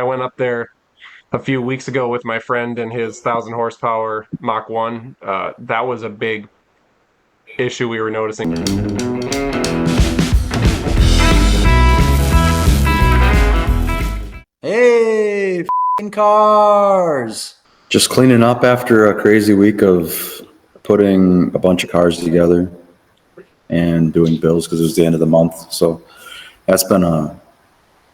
I went up there a few weeks ago with my friend and his 1,000 horsepower Mach 1. That was a big issue we were noticing. Hey, cars! Just cleaning up after a crazy week of putting a bunch of cars together and doing bills because it was the end of the month. So that's been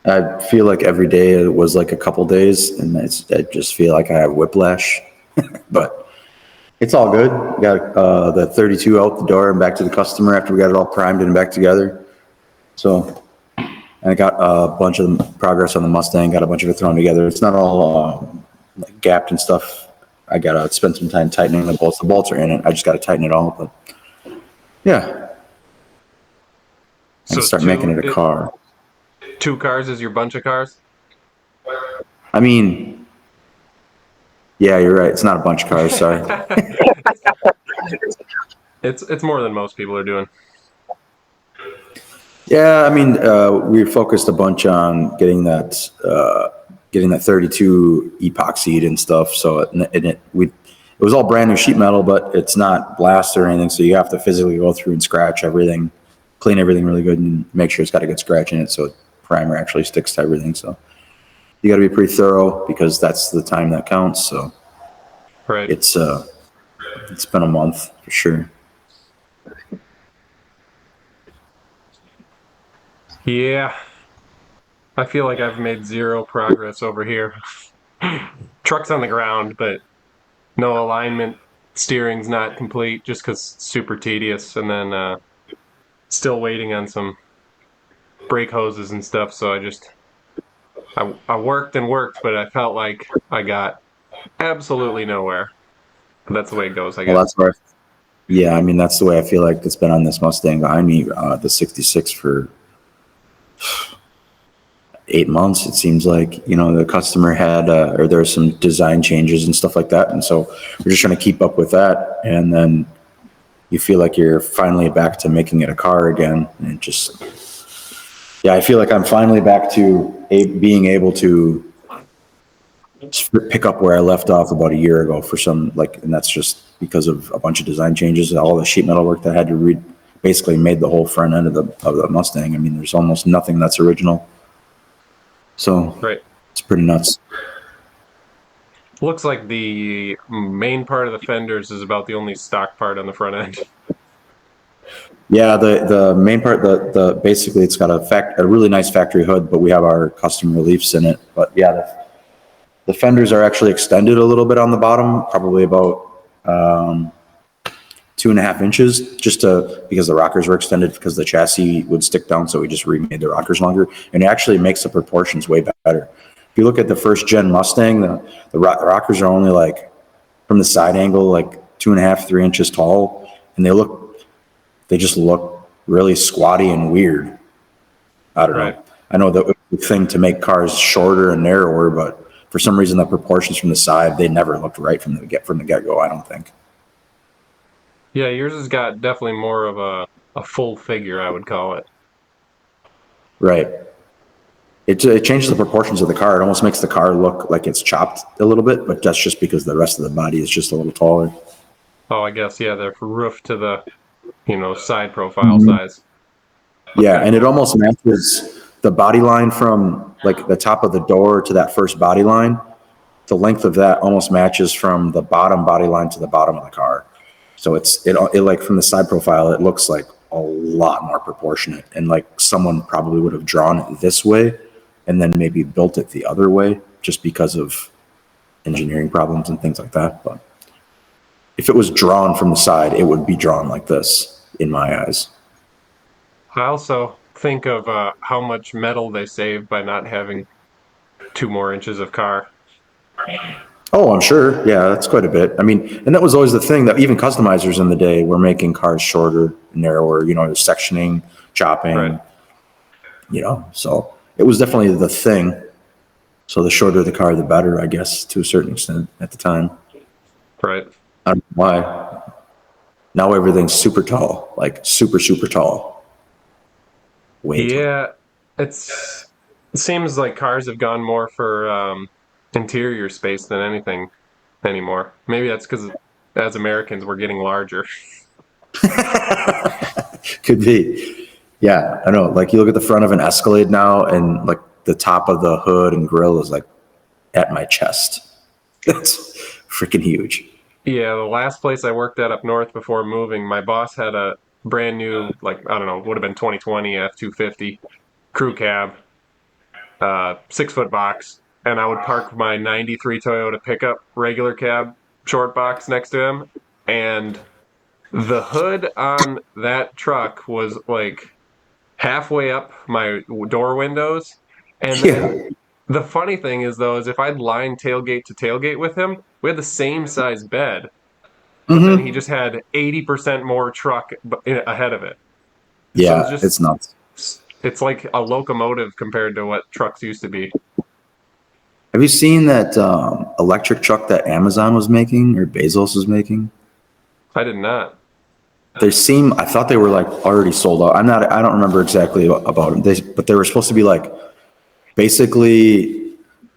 I feel like every day it was like a couple days, and I just feel like I have whiplash. But it's all good. Got the 32 out the door and back to the customer after we got it all primed and back together. So I got a bunch of progress on the Mustang, got a bunch of it thrown together. It's not all like gapped and stuff. I got to spend some time tightening the bolts. The bolts are in it. I just got to tighten it all. But yeah, and So start making it a car. 2 cars is your bunch of cars? I mean, yeah, you're right. It's not a bunch of cars. Sorry. It's more than most people are doing. Yeah, I mean, we focused a bunch on getting that 32 epoxied and stuff. So it was all brand new sheet metal, but it's not blast or anything. So you have to physically go through and scratch everything, clean everything really good, and make sure it's got a good scratch in it, so primer actually sticks to everything. So you got to be pretty thorough because that's the time that counts. So Right. it's been a month for sure. Yeah. I feel like I've made zero progress over here. Truck's on the ground, but no alignment. Steering's not complete just because it's super tedious. And then still waiting on some brake hoses and stuff. So I worked and worked, but I felt like I got absolutely nowhere. But that's the way it goes, I Well, guess. that's where, yeah, I mean, that's the way I feel like it's been on this Mustang behind me, the 66 for 8 months. It seems like, the customer had, or there's some design changes and stuff like that. And so we're just trying to keep up with that. And then you feel like you're finally back to making it a car again. And yeah, I feel like I'm finally back to being able to pick up where I left off about a year ago for some, and that's just because of a bunch of design changes, all the sheet metal work that I had to read, basically made the whole front end of the Mustang. I mean, there's almost nothing that's original. So Right. it's pretty nuts. Looks like the main part of the fenders is about the only stock part on the front end. Yeah, the main part, the basically it's got a really nice factory hood, but we have our custom reliefs in it. But yeah, the fenders are actually extended a little bit on the bottom, probably about 2.5 inches, because the rockers were extended because the chassis would stick down. So we just remade the rockers longer, and it actually makes the proportions way better. If you look at the first gen Mustang, the rockers are only like from the side angle, like 2.5, 3 inches tall, and they just look really squatty and weird. I don't know. I know that the thing to make cars shorter and narrower, but for some reason the proportions from the side, they never looked right from the get-go, I don't think. Yeah, yours has got definitely more of a full figure, I would call it. Right. It changes the proportions of the car. It almost makes the car look like it's chopped a little bit, but that's just because the rest of the body is just a little taller. Oh, I guess, yeah, the roof to the, side profile size. Yeah, and it almost matches the body line from like the top of the door to that first body line. The length of that almost matches from the bottom body line to the bottom of the car. So it like from the side profile, it looks like a lot more proportionate, and like someone probably would have drawn it this way and then maybe built it the other way just because of engineering problems and things like that. But if it was drawn from the side, it would be drawn like this in my eyes. I also think of how much metal they save by not having 2 more inches of car. Oh, I'm sure. Yeah, that's quite a bit. I mean, and that was always the thing that even customizers in the day were making cars shorter, narrower, sectioning, chopping, Right. So it was definitely the thing. So the shorter the car, the better, I guess, to a certain extent at the time. Right. I don't know why. Now everything's super tall, like super, super tall. Way tall. Yeah, it's It seems like cars have gone more for interior space than anything anymore. Maybe that's because as Americans we're getting larger. Could be. Yeah, I know. Like you look at the front of an Escalade now, and like the top of the hood and grill is like at my chest. That's freaking huge. Yeah, the last place I worked at up north before moving, my boss had a brand new, like, I don't know, would have been 2020 F-250 crew cab, 6 foot box, and I would park my 93 Toyota pickup regular cab short box next to him. And the hood on that truck was like halfway up my door windows. And Yeah. then the funny thing is, though, is if I'd line tailgate to tailgate with him, we had the same size bed, but then he Mm-hmm. just had 80% more truck ahead of it. So it's Yeah, just, it's nuts. it's like a locomotive compared to what trucks used to be. Have you seen that electric truck that Amazon was making or Bezos was making? I did not. I thought they were like already sold out. I don't remember exactly about them. But they were supposed to be like basically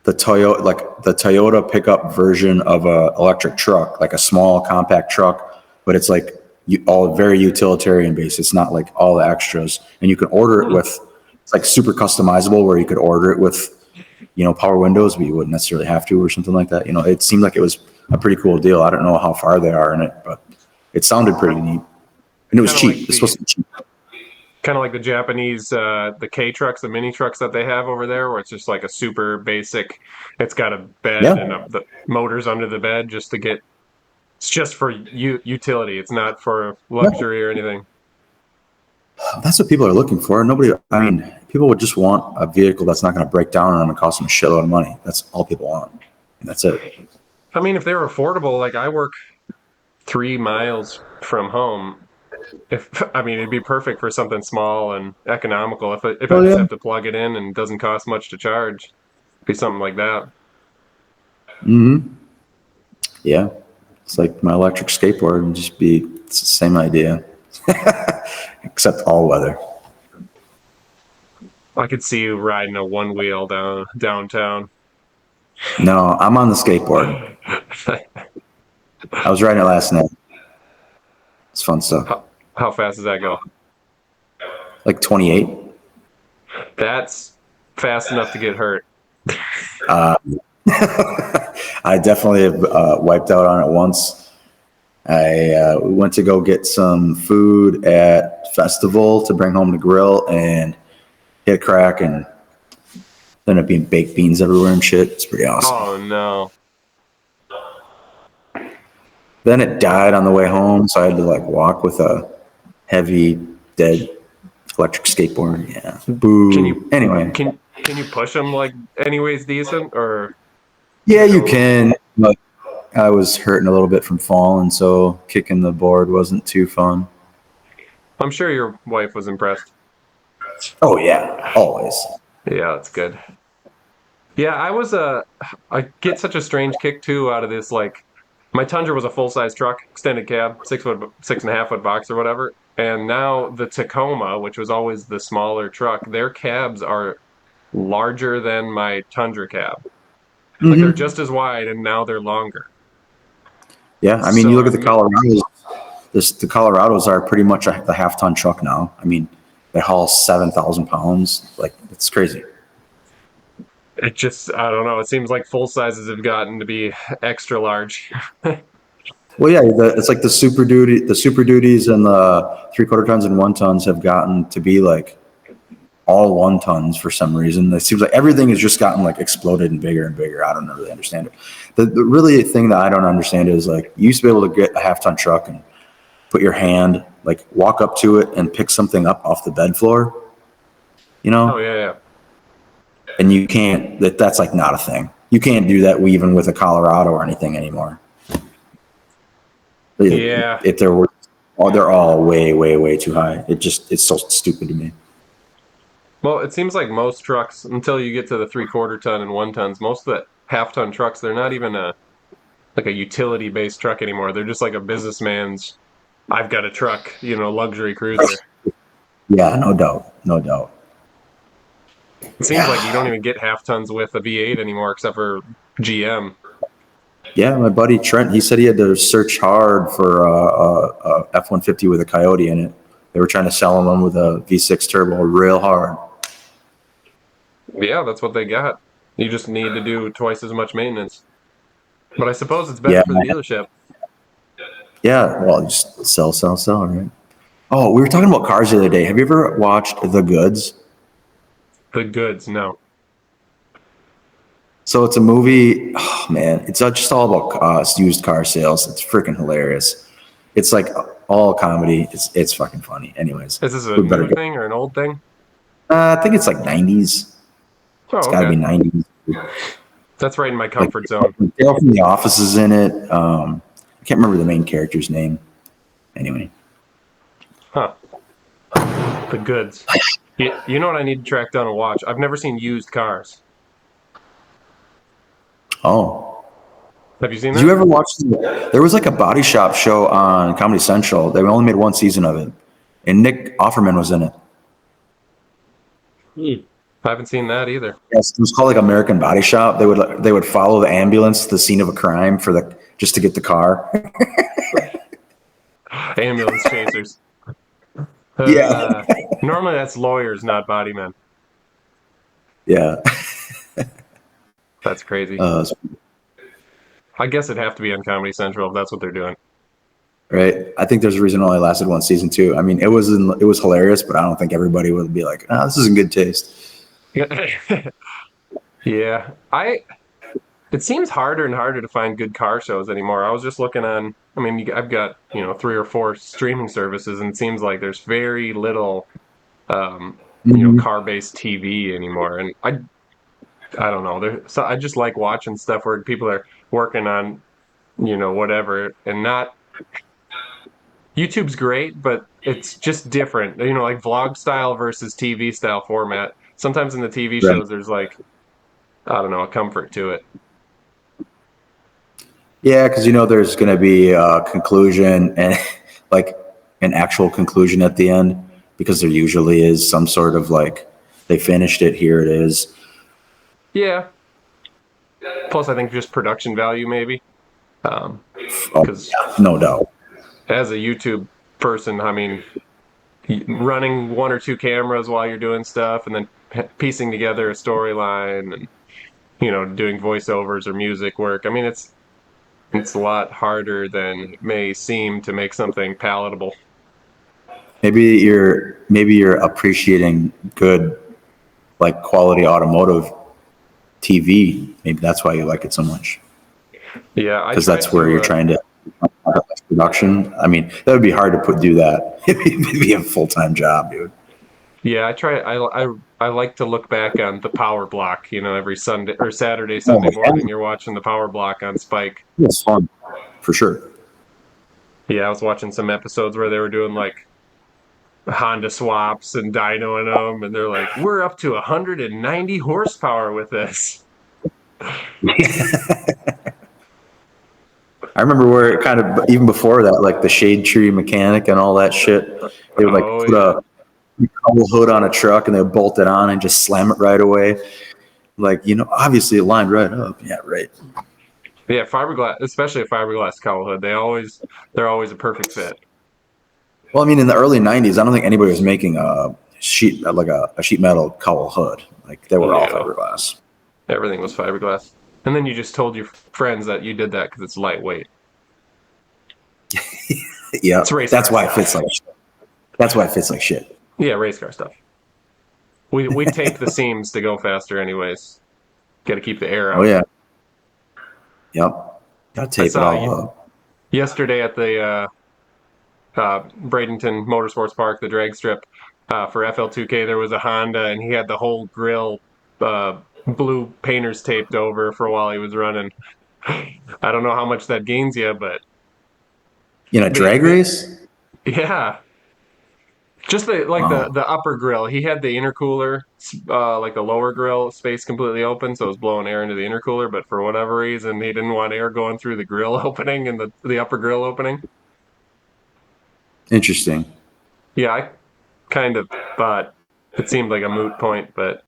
the Toyota pickup version of a electric truck, like a small compact truck, but it's like all very utilitarian based. It's not like all the extras, and you can order it with. It's like super customizable where you could order it with, power windows, but you wouldn't necessarily have to or something like that. It seemed like it was a pretty cool deal. I don't know how far they are in it, but it sounded pretty neat. And it was Kind of cheap. like It's supposed the to be cheap. kind of like the Japanese the K trucks, the mini trucks that they have over there, where it's just like a super basic. It's got a bed and Yeah. the motors under the bed just to get. It's just for utility. It's not for Yeah. luxury or anything. That's what people are looking for. People would just want a vehicle that's not going to break down on them and cost them a shitload of money. That's all people want. And that's it. I mean, if they were affordable, like I work 3 miles from home. If I mean, it'd be perfect for something small and economical. If I Oh just yeah. have to plug it in and it doesn't cost much to charge, be something like that. Mm-hmm. Yeah. It's like my electric skateboard and it's the same idea, except all weather. I could see you riding a one wheel downtown. No, I'm on the skateboard. I was riding it last night. It's fun stuff. How fast does that go? Like 28. That's fast enough to get hurt. I definitely have wiped out on it once. We went to go get some food at Festival to bring home to grill and hit a crack and ended up being baked beans everywhere and shit. It's pretty awesome. Oh no. Then it died on the way home, so I had to like walk with a heavy dead electric skateboard. Yeah. Can Boo. you Anyway. can you push them like anyways decent or Yeah, you no? can. But I was hurting a little bit from falling, so kicking the board wasn't too fun. I'm sure your wife was impressed. Oh yeah, always. Yeah, that's good. Yeah, I get such a strange kick too out of this. Like, my Tundra was a full size truck, extended cab, 6 foot, 6.5 foot box or whatever. And now the Tacoma, which was always the smaller truck, their cabs are larger than my Tundra cab. Like they're Hmm. just as wide, and now they're longer. Yeah, I mean, you So look at the Colorados. The Colorados are pretty much the half-ton truck now. I mean, they haul 7,000 pounds. Like it's crazy. it just, I don't know. It seems like full sizes have gotten to be extra large. Well, yeah, it's like the Super Duties and the three-quarter tons and 1 tons have gotten to be like all 1 tons for some reason. It seems like everything has just gotten like exploded and bigger. I don't really understand it. The really thing that I don't understand is like you used to be able to get a half-ton truck and put your hand, like walk up to it and pick something up off the bed floor, you Oh know? yeah, yeah. And you can't, that's like not a thing. You can't do that even with a Colorado or anything anymore. Yeah. If they're all way too high. It's so stupid to me. Well, it seems like most trucks, until you get to the 3/4 ton and 1 tons, most of the half ton trucks, they're not even a utility based truck anymore. They're just like a businessman's. I've got a truck, luxury cruiser. Yeah, no doubt. No doubt. It seems like you don't even get half tons with a V8 anymore, except for GM. Yeah, my buddy Trent, he said he had to search hard for a F-150 with a Coyote in it. They were trying to sell him one with a V6 turbo real hard. Yeah, that's what they got. You just need to do twice as much maintenance. But I suppose it's better Yeah, for the dealership. yeah. Well, just sell, right? Oh, we were talking about cars the other day. Have you ever watched The Goods? The goods, no. So it's a movie. Oh man, it's just all about used car sales. It's freaking hilarious. It's like all comedy. It's fucking funny. Anyways, Is this a we better new go. thing or an old thing? I think it's like 90s. It's Oh, got to okay. be 90s. That's right in my Like comfort zone. Dale from The Office is in it. I can't remember the main character's name. Anyway. Huh. The goods. You know what I need to track down and watch? I've never seen used cars. Oh. Have you seen Did you that? ever watch? There was like a body shop show on Comedy Central. They only made one season of it, and Nick Offerman was in it. I haven't seen that either. Yes, it was called like American Body Shop. They would follow the ambulance to the scene of a crime just to get the car. Ambulance chasers. Yeah. Normally that's lawyers, not body men. Yeah. That's crazy. Uh, I guess it'd have to be on Comedy Central if that's what they're doing. right. I think there's a reason it only lasted one season too. I mean, it was hilarious, but I don't think everybody would be like, "Oh, this is in good taste." Yeah. It seems harder and harder to find good car shows anymore. I was just looking on, I mean, I've got, 3 or 4 streaming services, and it seems like there's very little, Mhm. car-based TV anymore. And I don't know. So I just like watching stuff where people are working on, whatever, and not. YouTube's great, but it's just different. Like vlog style versus TV style format. Sometimes in the TV Right. shows, there's like, I don't know, a comfort to it. Yeah, because there's going to be a conclusion and like an actual conclusion at the end, because there usually is some sort of like they finished it, here it is. Yeah. Plus, I think just production value, maybe. Oh, Because yeah, no doubt. as a YouTube person, I mean, running 1 or 2 cameras while you're doing stuff, and then piecing together a storyline, and doing voiceovers or music work. I mean, it's a lot harder than it may seem to make something palatable. Maybe you're appreciating good, like, quality automotive TV. Maybe that's why you like it so much, Yeah, I because try that's where you're to. trying to production. I mean, that would be hard to do that. It'd be a full-time job, dude. Yeah, I try. I like to look back on the Power Block. Every Sunday or Saturday, Oh Sunday my morning, God, you're watching the Power Block on Spike. it's fun for sure. Yeah, I was watching some episodes where they were doing like Honda swaps and dynoing them, and they're like, "We're up to 190 horsepower with this." I remember where it kind of, even before that, like the shade tree mechanic and all that shit, they would like Oh put yeah, a cowl hood on a truck and they would bolt it on and just slam it right away. Like, obviously it lined right up. Yeah, right. yeah, fiberglass, especially a fiberglass cowl hood. They're always a perfect fit. Well, I mean, in the early 90s, I don't think anybody was making a sheet metal cowl hood. Like, they were all Yeah, fiberglass. everything was fiberglass. And then you just told your friends that you did that because it's lightweight. Yeah, It's race that's car why it fits stuff. like shit. That's why it fits like shit. Yeah, race car stuff. We tape the seams to go faster, anyways. Got to keep the air Oh, out. yeah. Yep. Gotta I tape it saw all up. yesterday at the Bradenton Motorsports Park, the drag strip for Fl2k. There was a Honda, and he had the whole grill blue painters taped over for while he was running. I don't know how much that gains you, but In a they, drag they race? yeah, just Wow. the upper grill. He had the intercooler, like the lower grill space completely open, so it was blowing air into the intercooler. But for whatever reason, he didn't want air going through the grill opening and the upper grill opening. Interesting. Yeah, I kind of thought it seemed like a moot point, but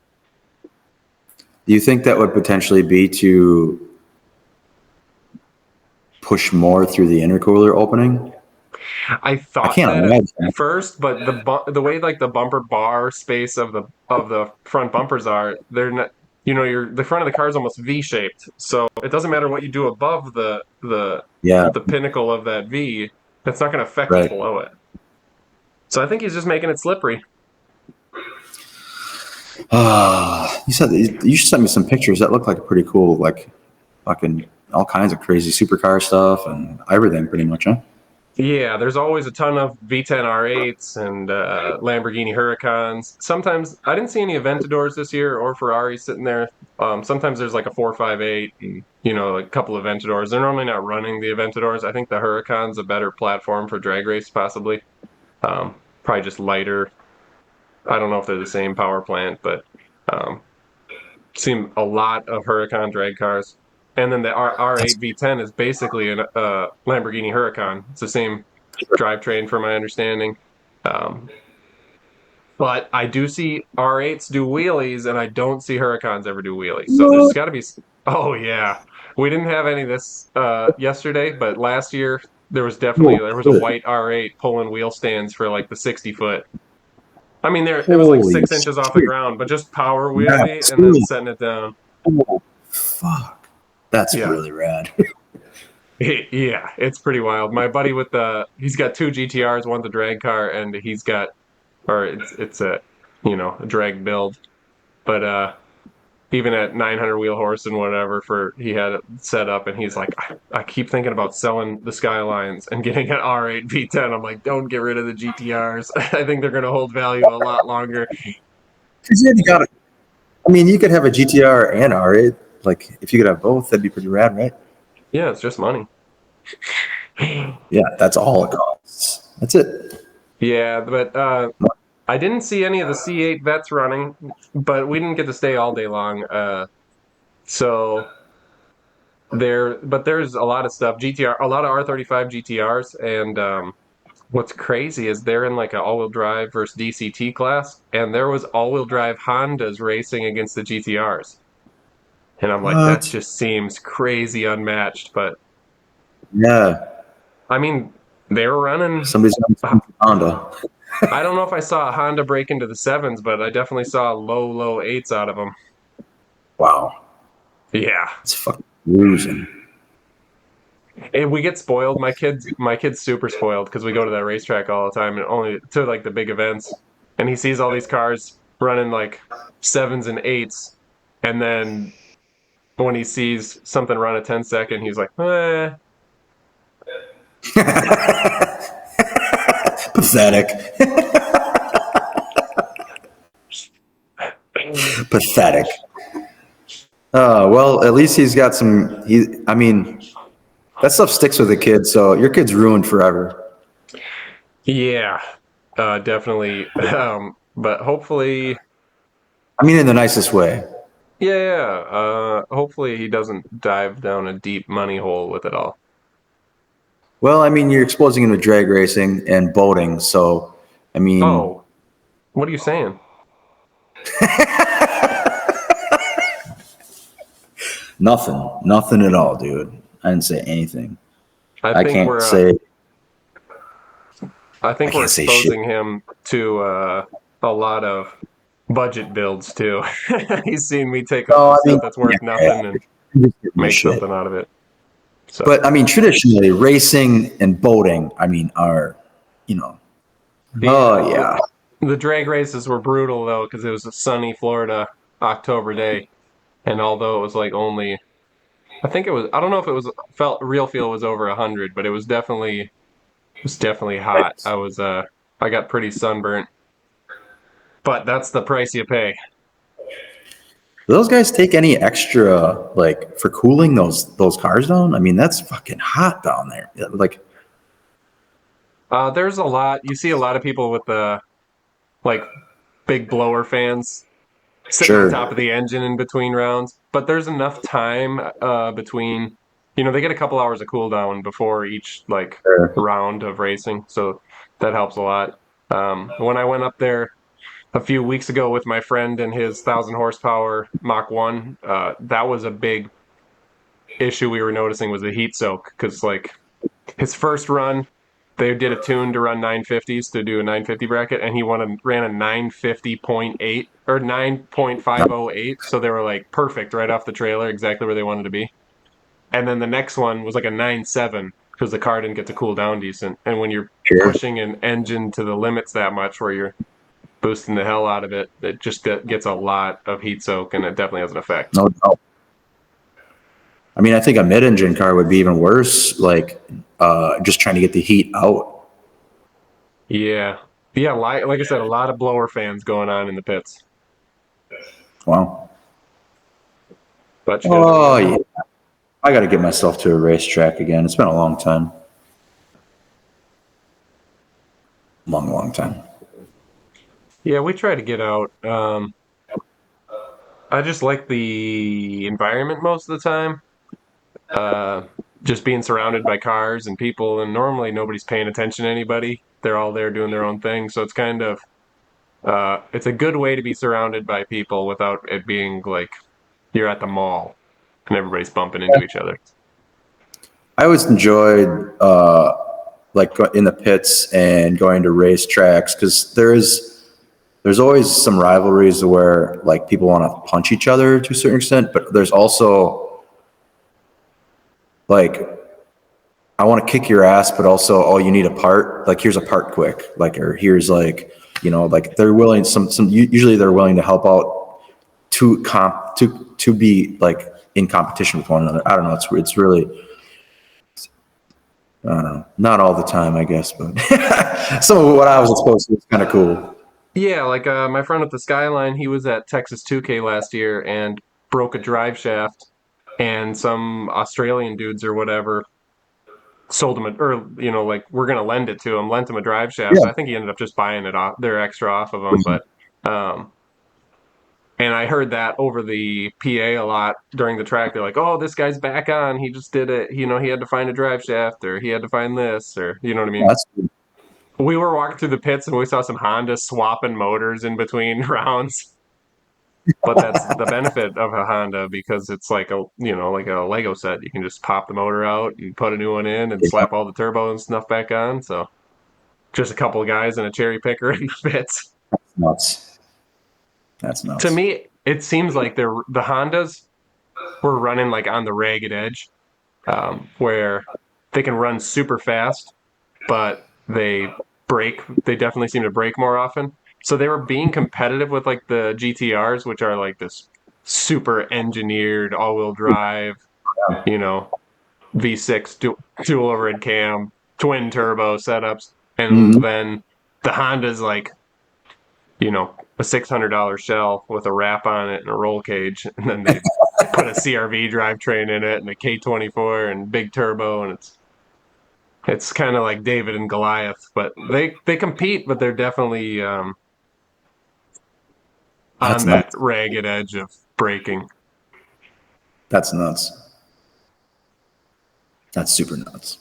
Do you think that would potentially be to push more through the intercooler opening? I I thought can't that at imagine. first, but the way like the bumper bar space of the front bumpers are, they're not. The front of the car is almost V-shaped, so it doesn't matter what you do above Yeah, the pinnacle of that V. That's not going to affect what's right. below it. So I think he's just making it slippery. You said you should send me some pictures. That looked like a pretty cool, like fucking all kinds of crazy supercar stuff and everything, pretty much, huh? Yeah, there's always a ton of V10 R8s and Lamborghini Huracans. Sometimes I didn't see any Aventadors this year or Ferraris sitting there. Sometimes there's like a 458 and a couple of Aventadors. They're normally not running the Aventadors. I think the Huracan's a better platform for drag race, possibly. Probably just lighter. I don't know if they're the same power plant, but um, seen a lot of Huracan drag cars. And then the That's R8 V10 is basically a Lamborghini Huracan. It's the same drivetrain, from my understanding. Um, but I do see R8s do wheelies, and I don't see Huracans ever do wheelies. So there's what? got to be. Oh yeah, we didn't have any this yesterday, but last year Oh, there was a shit. white R8 pulling wheel stands for like the 60 foot. I mean, it was like Holy 6 inches off the shit. ground, but just power Yeah, wheelie and then setting it down. oh, fuck. That's Yeah. really rad. Yeah, it's pretty wild. My buddy he's got two GTRs, one's a drag car, and it's a drag build. But even at 900 wheel horse and whatever, he had it set up, and he's like, I keep thinking about selling the Skylines and getting an R8 V10. I'm like, don't get rid of the GTRs. I think they're going to hold value a lot longer. 'Cause you got I mean, you could have a GTR and R8. Like, if you could have both, that'd be pretty rad, right? Yeah, it's just money. Yeah, that's all it costs. That's it. Yeah, but I didn't see any of the C8 vets running, but we didn't get to stay all day long. So there's a lot of stuff. GTR, a lot of R35 GTRs, and what's crazy is they're in like an all-wheel drive versus DCT class, and there was all-wheel drive Hondas racing against the GTRs, and I'm like, that What? just seems crazy unmatched. But Yeah. I mean, they were running. Somebody's got some Honda. I don't know if I saw a Honda break into the sevens, but I definitely saw low eights out of them. Wow. Yeah. It's fucking losing. And we get spoiled. My kid's super spoiled because we go to that racetrack all the time and only to like the big events. And he sees all these cars running like sevens and eights. And then when he sees something run a 10-second, he's like, eh. Pathetic. Pathetic. Well, at least he's got some. I mean, that stuff sticks with a kid. So your kid's ruined forever. Yeah, definitely. But hopefully, I mean, in the nicest way. yeah, hopefully he doesn't dive down a deep money hole with it all. Well, I mean, you're exposing him to drag racing and boating. So, I mean, Oh, what are you saying? nothing at all, dude. I didn't say anything. I I think can't we're say. I I think we're can't say shit. exposing him to a lot of budget builds too. He's seen me take all No, I the mean, stuff that's worth yeah, nothing and I'm just giving you make shit. something out of it. So, But I mean, traditionally, racing and boating, I mean, are, you know, yeah, oh yeah, the drag races were brutal though because it was a sunny Florida October day, and although it was like only, I don't know if it was felt real feel was over 100, but it was definitely hot. I got pretty sunburnt, but that's the price you pay. do those guys take any extra like for cooling those cars down? I mean, that's fucking hot down there. Like, There's a lot. You see a lot of people with the like big blower fans sitting on top sure, of the engine in between rounds, but there's enough time between. They get a couple hours of cool down before each like sure. round of racing, so that helps a lot. When I went up there a few weeks ago with my friend and his 1,000 horsepower Mach 1. That was a big issue we were noticing was the heat soak because like his first run, they did a tune to run 950s to do a 950 bracket, and he ran a 950.8 or 9.508. So they were like perfect right off the trailer, exactly where they wanted to be. And then the next one was like a 9.7 because the car didn't get to cool down decent. And when you're Sure. pushing an engine to the limits that much, where you're boosting the hell out of it, it just gets a lot of heat soak, and it definitely has an effect. No doubt. I mean, I think a mid-engine car would be even worse, like just trying to get the heat out. Yeah, yeah. Like I said, a lot of blower fans going on in the pits, Wow. but you got to do what you got Oh, to yeah. do. I got to get myself to a racetrack again. It's been a long time. Long, long time. Yeah, we try to get out. I just like the environment most of the time. Uh, just being surrounded by cars and people, and normally nobody's paying attention to anybody. They're all there doing their own thing, so it's kind of it's a good way to be surrounded by people without it being like you're at the mall and everybody's bumping into each other. I always enjoyed like in the pits and going to race tracks because there's always some rivalries where like people want to punch each other to a certain extent, but there's also like I want to kick your ass, but also oh you need a part, like here's a part quick, like or here's like like they're willing usually they're willing to help out to be like in competition with one another. I don't know, it's really I don't know, not all the time I guess, but some of what I was exposed to was kind of cool. Yeah, like my friend with the Skyline, he was at Texas 2K last year and broke a drive shaft, and some Australian dudes or whatever sold him or like we're gonna lend it to him, lent him a drive shaft. Yeah. I think he ended up just buying it off, their extra off of him, but um, and I heard that over the PA a lot during the track. They're like, "Oh, this guy's back on. He just did it. He had to find a drive shaft, or he had to find this, or you know what I mean." That's good. We were walking through the pits and we saw some Honda swapping motors in between rounds. But that's the benefit of a Honda because it's like like a Lego set. You can just pop the motor out and put a new one in and Yeah, slap all the turbo and stuff back on. So just a couple of guys and a cherry picker in the pits. nuts. That's To nuts. me, it seems like the Hondas were running like on the ragged edge, where they can run super fast, but they break. They definitely seem to break more often. So they were being competitive with like the GTRs, which are like this super engineered all-wheel drive, you know, V6 dual overhead cam, twin turbo setups, and Mhm. then the Honda's like a $600 shell with a wrap on it and a roll cage, and then they put a CRV drivetrain in it and a K24 and big turbo, and it's kind of like David and Goliath, but they compete, but they're definitely That's on that nuts. ragged edge of breaking. That's nuts. That's super nuts.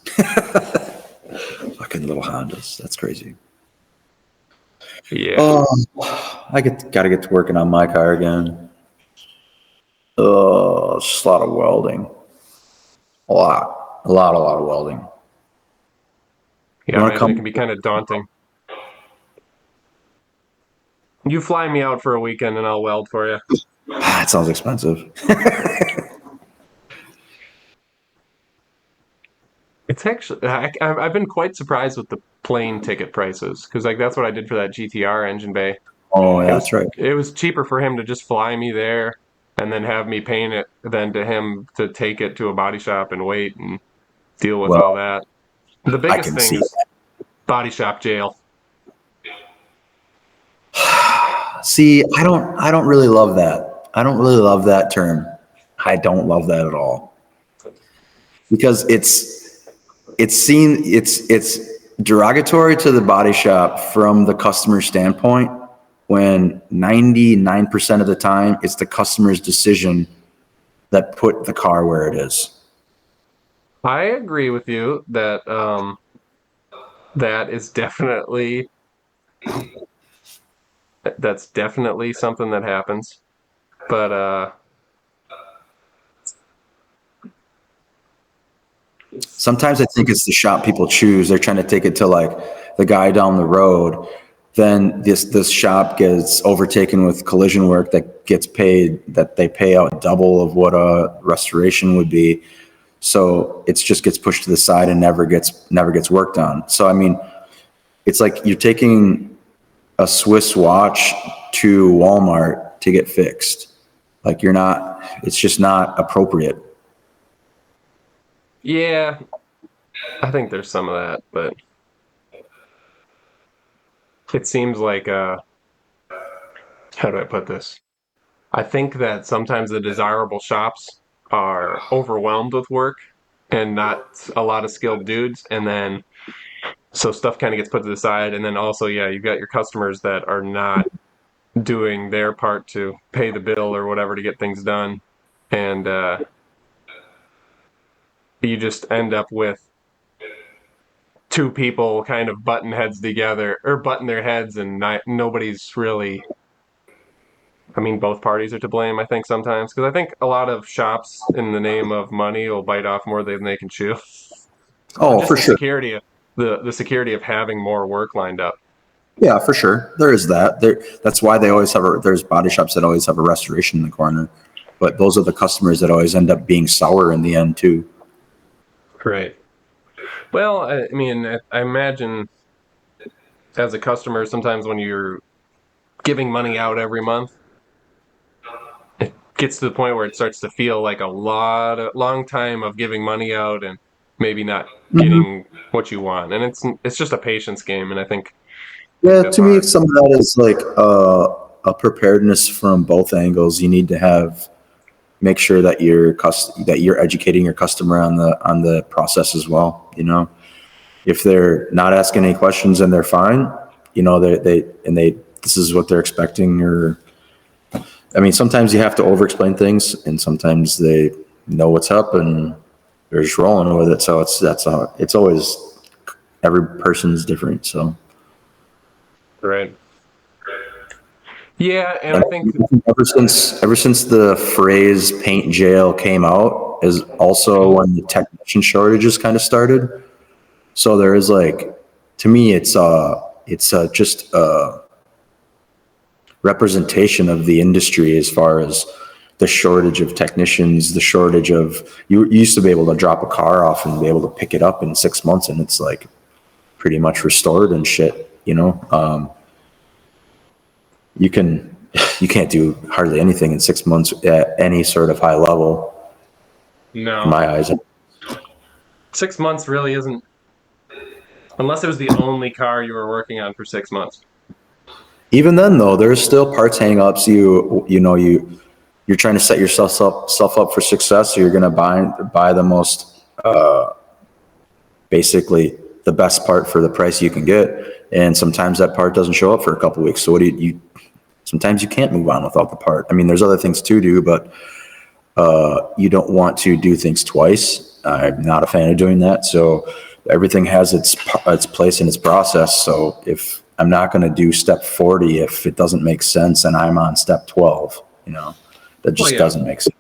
Fucking little Hondas. That's crazy. Yeah, Oh, gotta get to working on my car again. Oh, it's just a lot of welding. A lot of welding. yeah. You I want to imagine it come? can be kind of daunting. You fly me out for a weekend and I'll weld for you. Ah, it sounds expensive. It's actually I've been quite surprised with the plane ticket prices because like that's what I did for that GTR engine bay. Oh, It yeah, that's was right. it was cheaper for him to just fly me there and then have me paint it than to him to take it to a body shop and wait and deal with all Well, that. The I biggest can thing see is that. body shop jail. See, I don't really love that. I don't really love that term. I don't love that at all because it's derogatory to the body shop from the customer standpoint when 99% of the time it's the customer's decision that put the car where it is. I agree with you that that is definitely That's definitely something that happens. But Sometimes I think it's the shop people choose. They're trying to take it to like the guy down the road. Then this shop gets overtaken with collision work that gets paid, that they pay out double of what a restoration would be. So it just gets pushed to the side and never gets worked on. So I mean, it's like you're taking a Swiss watch to Walmart to get fixed. Like you're not. It's just not appropriate. yeah, I think there's some of that, but it seems like how do I put this? I think that sometimes the desirable shops are overwhelmed with work and not a lot of skilled dudes, and then so stuff kind of gets put to the side, and then also yeah, you've got your customers that are not doing their part to pay the bill or whatever to get things done, and you just end up with two people kind of button heads together or button their heads, and nobody's really. I mean, both parties are to blame, I think, sometimes. Because I think a lot of shops, in the name of money, will bite off more than they can chew. Oh, Just for the sure. security of the security of having more work lined up. Yeah, for sure. There is that. That's why they always there's body shops that always have a restoration in the corner. But those are the customers that always end up being sour in the end too. Right. Well, I mean, I imagine as a customer, sometimes when you're giving money out every month, it gets to the point where it starts to feel like a long time of giving money out and maybe not Mhm. getting what you want. And it's just a patience game, and I think Yeah, that's to me, hard. some of that is like a preparedness from both angles. You need to make sure that you're educating your customer on the process as well. If they're not asking any questions and they're fine, they this is what they're expecting. Or I mean, sometimes you have to over explain things, and sometimes they know what's up and they're just rolling with it. So it's always, every person's different. So. Right. Yeah, and And I think ever since the phrase "paint jail" came out, is also when the technician shortages kind of started. So there is like, to me, it's just a representation of the industry as far as the shortage of technicians, the shortage of, you used to be able to drop a car off and be able to pick it up in 6 months, and it's like pretty much restored and shit. You can you can't do hardly anything in 6 months at any sort of high level in no, my eyes. 6 months really isn't unless it was the only car you were working on for 6 months. Even then though, there's still parts hang-ups. You're trying to set yourself up for success, so you're going to buy the most, basically the best part for the price you can get, and sometimes that part doesn't show up for a couple of weeks. So what do you sometimes you can't move on without the part. I mean, there's other things to do, but you don't want to do things twice. I'm not a fan of doing that. So everything has its place and its process. So if I'm not going to do step 40, if it doesn't make sense and I'm on step 12, that Well, just yeah, doesn't make sense.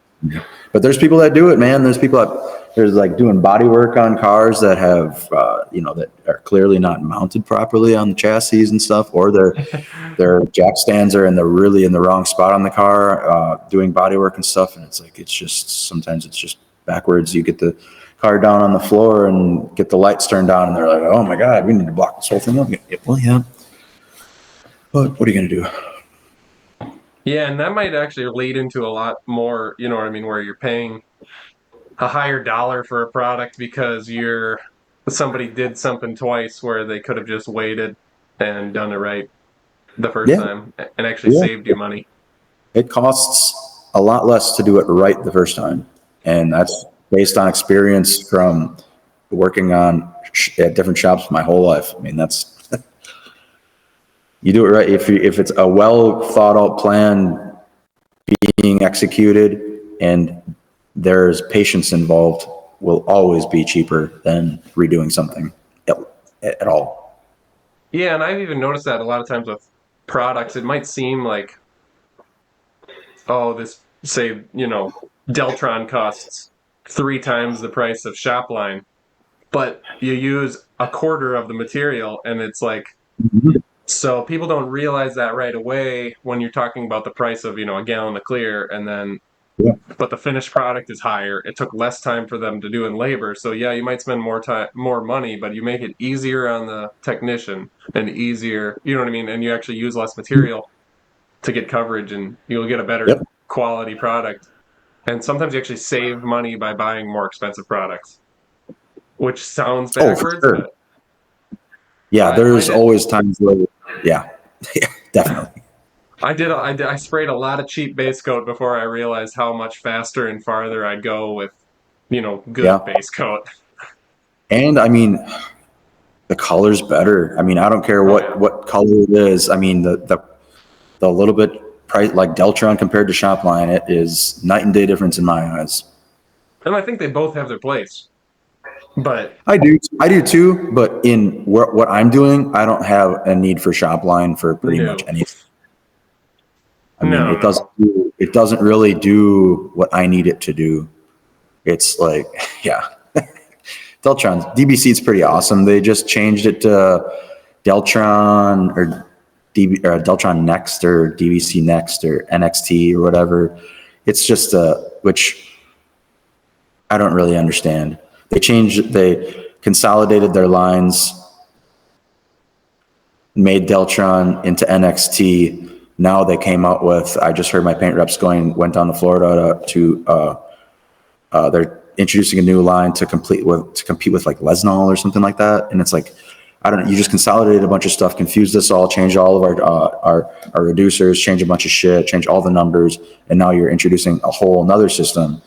But there's people that do it, man. There's like doing body work on cars that have, that are clearly not mounted properly on the chassis and stuff, or their jack stands are really in the wrong spot on the car, doing body work and stuff. And it's like, sometimes it's just backwards. You get the car down on the floor and get the lights turned on, and they're like, oh my God, we need to block this whole thing up. Yeah, well, yeah. But what are you going to do? yeah, and that might actually lead into a lot more. You know what I mean? Where you're paying a higher dollar for a product because somebody did something twice where they could have just waited and done it right the first Yeah. time and actually Yeah. saved you money. It costs a lot less to do it right the first time. And that's based on experience from working at different shops my whole life. I mean, you do it right. If it's a well thought out plan being executed and there's patience involved, will always be cheaper than redoing something at all. Yeah, and I've even noticed that a lot of times with products, it might seem like, oh, this, say, Deltron costs 3 times the price of Shopline, but you use a quarter of the material, and it's like, so people don't realize that right away when you're talking about the price of, a gallon of clear, and then, Yeah. but the finished product is higher. It took less time for them to do in labor. So yeah, you might spend more time, more money, but you make it easier on the technician and easier, you know what I mean? And you actually use less material to get coverage, and you'll get a better Yep. quality product. And sometimes you actually save money by buying more expensive products, which sounds Oh, for backwards, sure. but Yeah, I there's did. always times where, yeah, yeah, definitely. I sprayed a lot of cheap base coat before I realized how much faster and farther I'd go with, good Yeah. base coat. And I mean, the color's better. I mean, I don't care Oh yeah. what color it is. I mean, the little bit price, like Deltron compared to Shopline, it is night and day difference in my eyes. And I think they both have their place. But I do too. But in what I'm doing, I don't have a need for Shopline for pretty much no. anything. I mean, No, no. it doesn't really do what I need it to do. It's like, yeah, Deltron DBC is pretty awesome. They just changed it to Deltron or Deltron Next or DVC Next or NXT or whatever. It's just which I don't really understand. They consolidated their lines, made Deltron into NXT. Now they came out with, I just heard my paint reps went down to Florida they're introducing a new line to compete with like Lesnol or something like that. And it's like, I don't know, you just consolidated a bunch of stuff, confused us all, changed all of our reducers, changed a bunch of shit, changed all the numbers. And now you're introducing a whole another system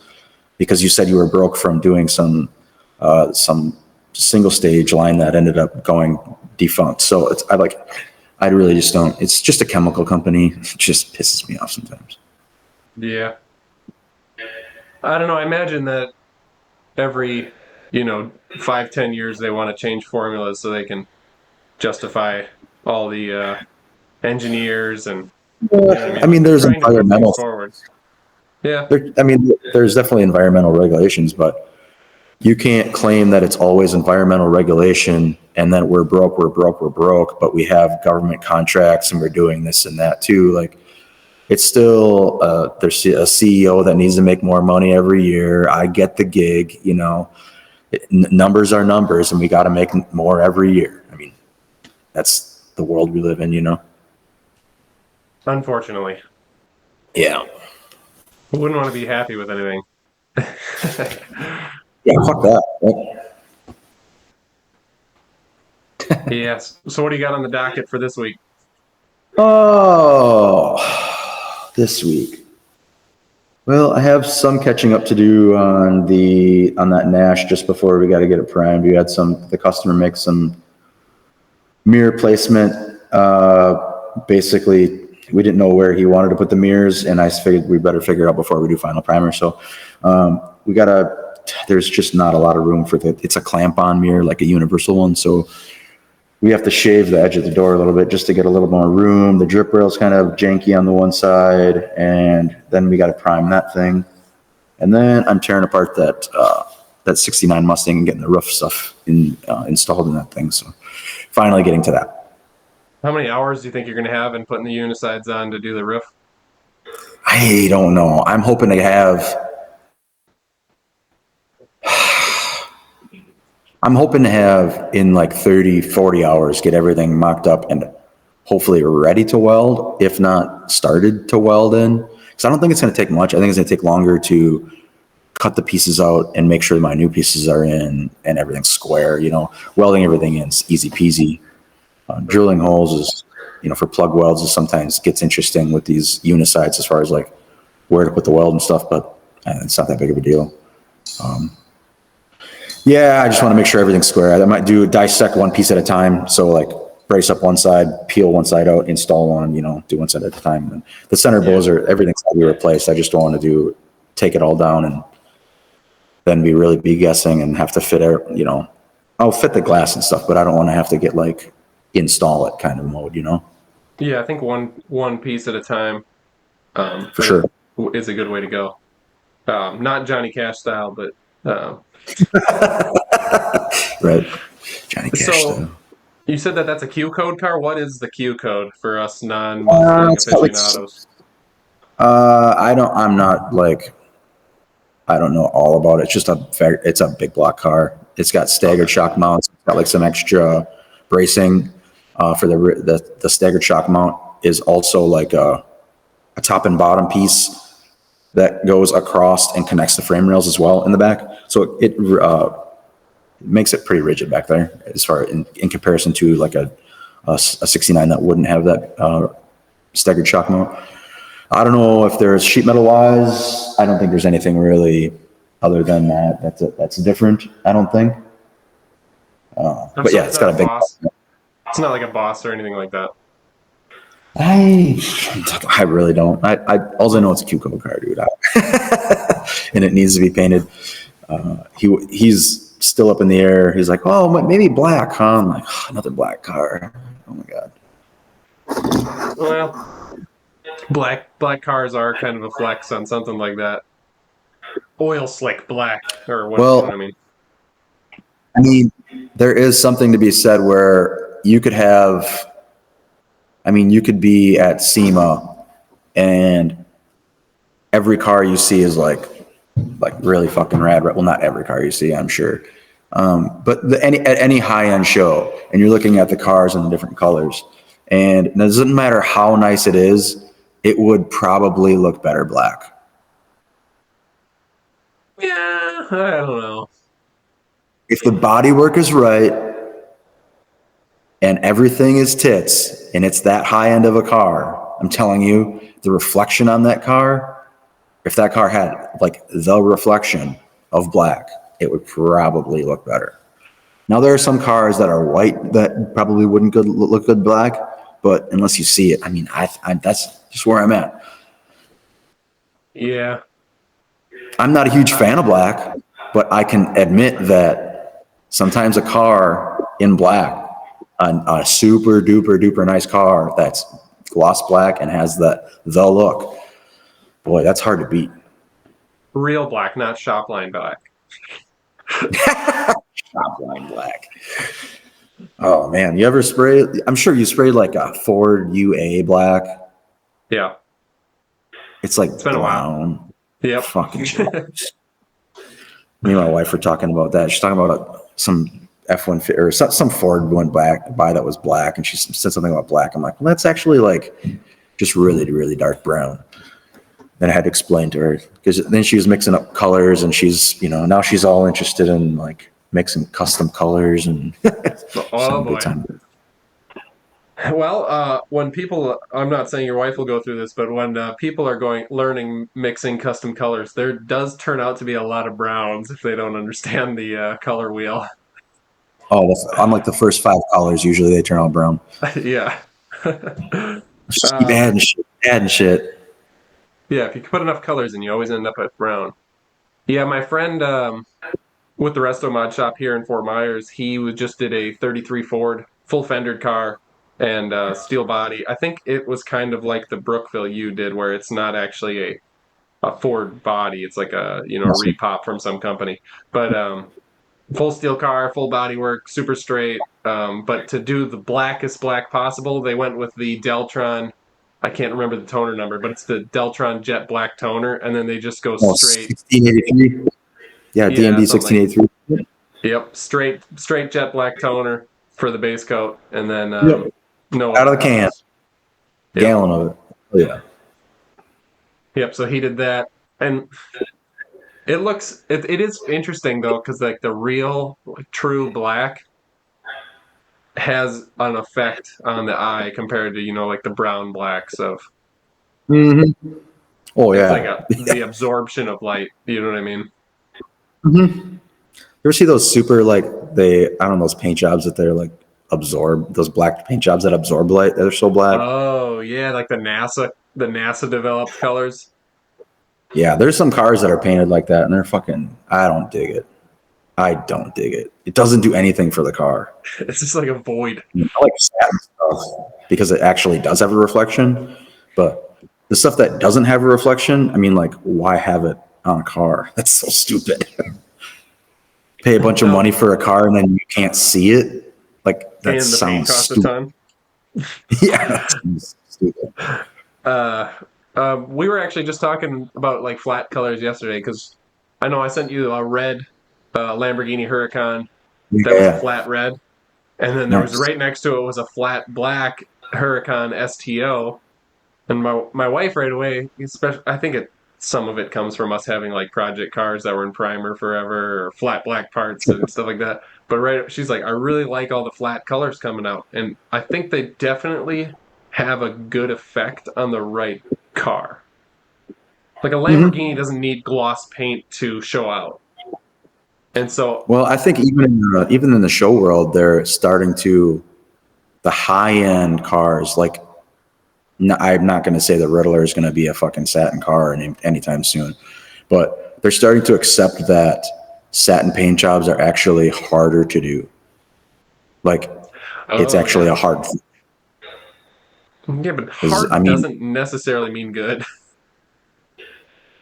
because you said you were broke from doing some single stage line that ended up going defunct. So I really just don't, it's just a chemical company. It just pisses me off sometimes. Yeah. I don't know. I imagine that every, 5, 10 years they want to change formulas so they can justify all the engineers and, what I I mean? mean, Like they're there's trying to move things environmental, forward. Yeah. there's definitely environmental regulations, but you can't claim that it's always environmental regulation and then we're broke, but we have government contracts and we're doing this and that too. Like, it's still, there's a CEO that needs to make more money every year. I get the gig, numbers are numbers and we got to make more every year. I mean, that's the world we live in. Unfortunately. Yeah. I wouldn't want to be happy with anything. Yeah, fuck that. Yes. So what do you got on the docket for this week? Oh, this week. Well, I have some catching up to do on that Nash just before we got to get it primed. We had the customer make some mirror placement. Basically, we didn't know where he wanted to put the mirrors, and I figured we better figure out before we do final primer. So there's just not a lot of room for it's a clamp-on mirror, like a universal one. So we have to shave the edge of the door a little bit just to get a little more room. The drip rail's kind of janky on the one side, and then we got to prime that thing. And then I'm tearing apart that 69 Mustang and getting the roof stuff installed in that thing. So finally getting to that. How many hours do you think you're going to have in putting the unisides on to do the roof? I don't know. I'm hoping to have in like 30, 40 hours, get everything mocked up and hopefully ready to weld, if not started to weld in. Because I don't think it's going to take much. I think it's going to take longer to cut the pieces out and make sure my new pieces are in and everything's square. Welding everything in is easy peasy. Drilling holes is, for plug welds is sometimes gets interesting with these unisides as far as like where to put the weld and stuff, but it's not that big of a deal. Yeah, I just want to make sure everything's square. I might dissect one piece at a time. So like brace up one side, peel one side out, install one, do one side at a time. And the center bows everything's got to be replaced. I just don't want to take it all down and then be guessing and have to fit it, I'll fit the glass and stuff, but I don't want to have to get like install it kind of mode. Yeah, I think one piece at a time for sure. is a good way to go. Not Johnny Cash style, but Right. Johnny Cash so style. you said that that's a Q code car. What is the Q code for us non-Mustang It's got like, aficionados? I'm not like, I don't know all about it. It's just it's a big block car. It's got Okay. staggered shock mounts. It's got like some extra bracing, for the staggered shock mount is also like a top and bottom piece that goes across and connects the frame rails as well in the back. So makes it pretty rigid back there as far in comparison to like a 69 that wouldn't have that staggered shock mount. I don't know if there's sheet metal wise. I don't think there's anything really other than that. That's different. I don't think. But So yeah, it's it's not got a a big. boss. It's not like a boss or anything like that. I I really don't. All I know it's a Q-code car, dude. And it needs to be painted. He's still up in the air. He's like, oh, maybe black, huh? I'm like, oh, another black car. Oh my god. Well, black cars are kind of a flex on something like that. Oil slick black or what, you know what I Well, mean? I mean, there is something to be said where you could have. I mean, you could be at SEMA and every car you see is like really fucking rad. Well, not every car you see, I'm sure. But at any high end show, and you're looking at the cars in the different colors, and it doesn't matter how nice it is, it would probably look better black. Yeah, I don't know. If the bodywork is right and everything is tits, and it's that high end of a car, I'm telling you, the reflection on that car, if that car had like the reflection of black, it would probably look better. Now there are some cars that are white that probably wouldn't look good black, but unless you see it, I mean, that's just where I'm at. Yeah. I'm not a huge I, fan of black, but I can admit that sometimes a car in black, a super duper duper nice car that's gloss black and has the look, boy, that's hard to beat. Real black, not shop line black. Top line black. Oh man, you ever spray? I'm sure you sprayed like a Ford UA black. Yeah. It's like It's been a while. brown. Yep. Fucking gross. Me and my wife were talking about that. She's talking about some F-1 or some Ford went by that was black, and she said something about black. I'm like, well, that's actually like just really, really dark brown. Then I had to explain to her because then she was mixing up colors, and she's, now she's all interested in like mixing custom colors, and she's Oh having a good boy. time. Well, when people, I'm not saying your wife will go through this, but when people are learning mixing custom colors, there does turn out to be a lot of browns if they don't understand the color wheel. Oh, I'm like the first 5 colors. Usually they turn out brown. Yeah. Just keep um, adding shit, adding shit. yeah, if you put enough colors in, you always end up with brown. Yeah, my friend with the Resto Mod Shop here in Fort Myers, just did a 33 Ford full fendered car and steel body. I think it was kind of like the Brookville you did, where it's not actually a Ford body. It's like a repop from some company. But full steel car, full body work, super straight. But to do the blackest black possible, they went with the Deltron. I can't remember the toner number, but it's the Deltron Jet Black toner, and then they just go Oh, straight. 1683. Yeah, Yeah, DMD something like 1683. yep, straight jet black toner for the base coat, and then Yep. no Out other of the can, colors. Yep, gallon of it. Oh yeah. yep. So he did that, and it is interesting though, because like the real like, true black has an effect on the eye compared to like the brown blacks of Mm-hmm. Oh it's like yeah. the absorption of light. You know what I mean? Mm-hmm. You ever see those super like I don't know, those paint jobs that they're like absorb those black paint jobs that absorb light? They're so black. Oh yeah, like the NASA developed colors. Yeah, there's some cars that are painted like that, and they're fucking. I don't dig it. I don't dig it. It doesn't do anything for the car. It's just like a void. I like satin stuff. because it actually does have a reflection. But the stuff that doesn't have a reflection, I mean, like, why have it on a car? That's so stupid. Pay a bunch of money for a car and then you can't see it. Like, that And the paint sounds costs a stupid. ton. Yeah, that sounds stupid. We were actually just talking about like flat colors yesterday because I know I sent you a red Lamborghini Huracan that was a Yeah, flat red, and then there was nice. right next to it was a flat black Huracan STO. And my wife right away, especially, I think some of it comes from us having like project cars that were in primer forever or flat black parts and stuff like that. But she's like, I really like all the flat colors coming out, and I think they definitely have a good effect on the right car. Like a Mm-hmm. Lamborghini doesn't need gloss paint to show out, and so Well, I think even in the show world, they're starting to the high end cars. Like, no, I'm not going to say the Riddler is going to be a fucking satin car anytime soon, but they're starting to accept that satin paint jobs are actually harder to do. Like, it's oh actually yeah, a hard thing. yeah, but 'Cause, I hard mean, doesn't necessarily mean good.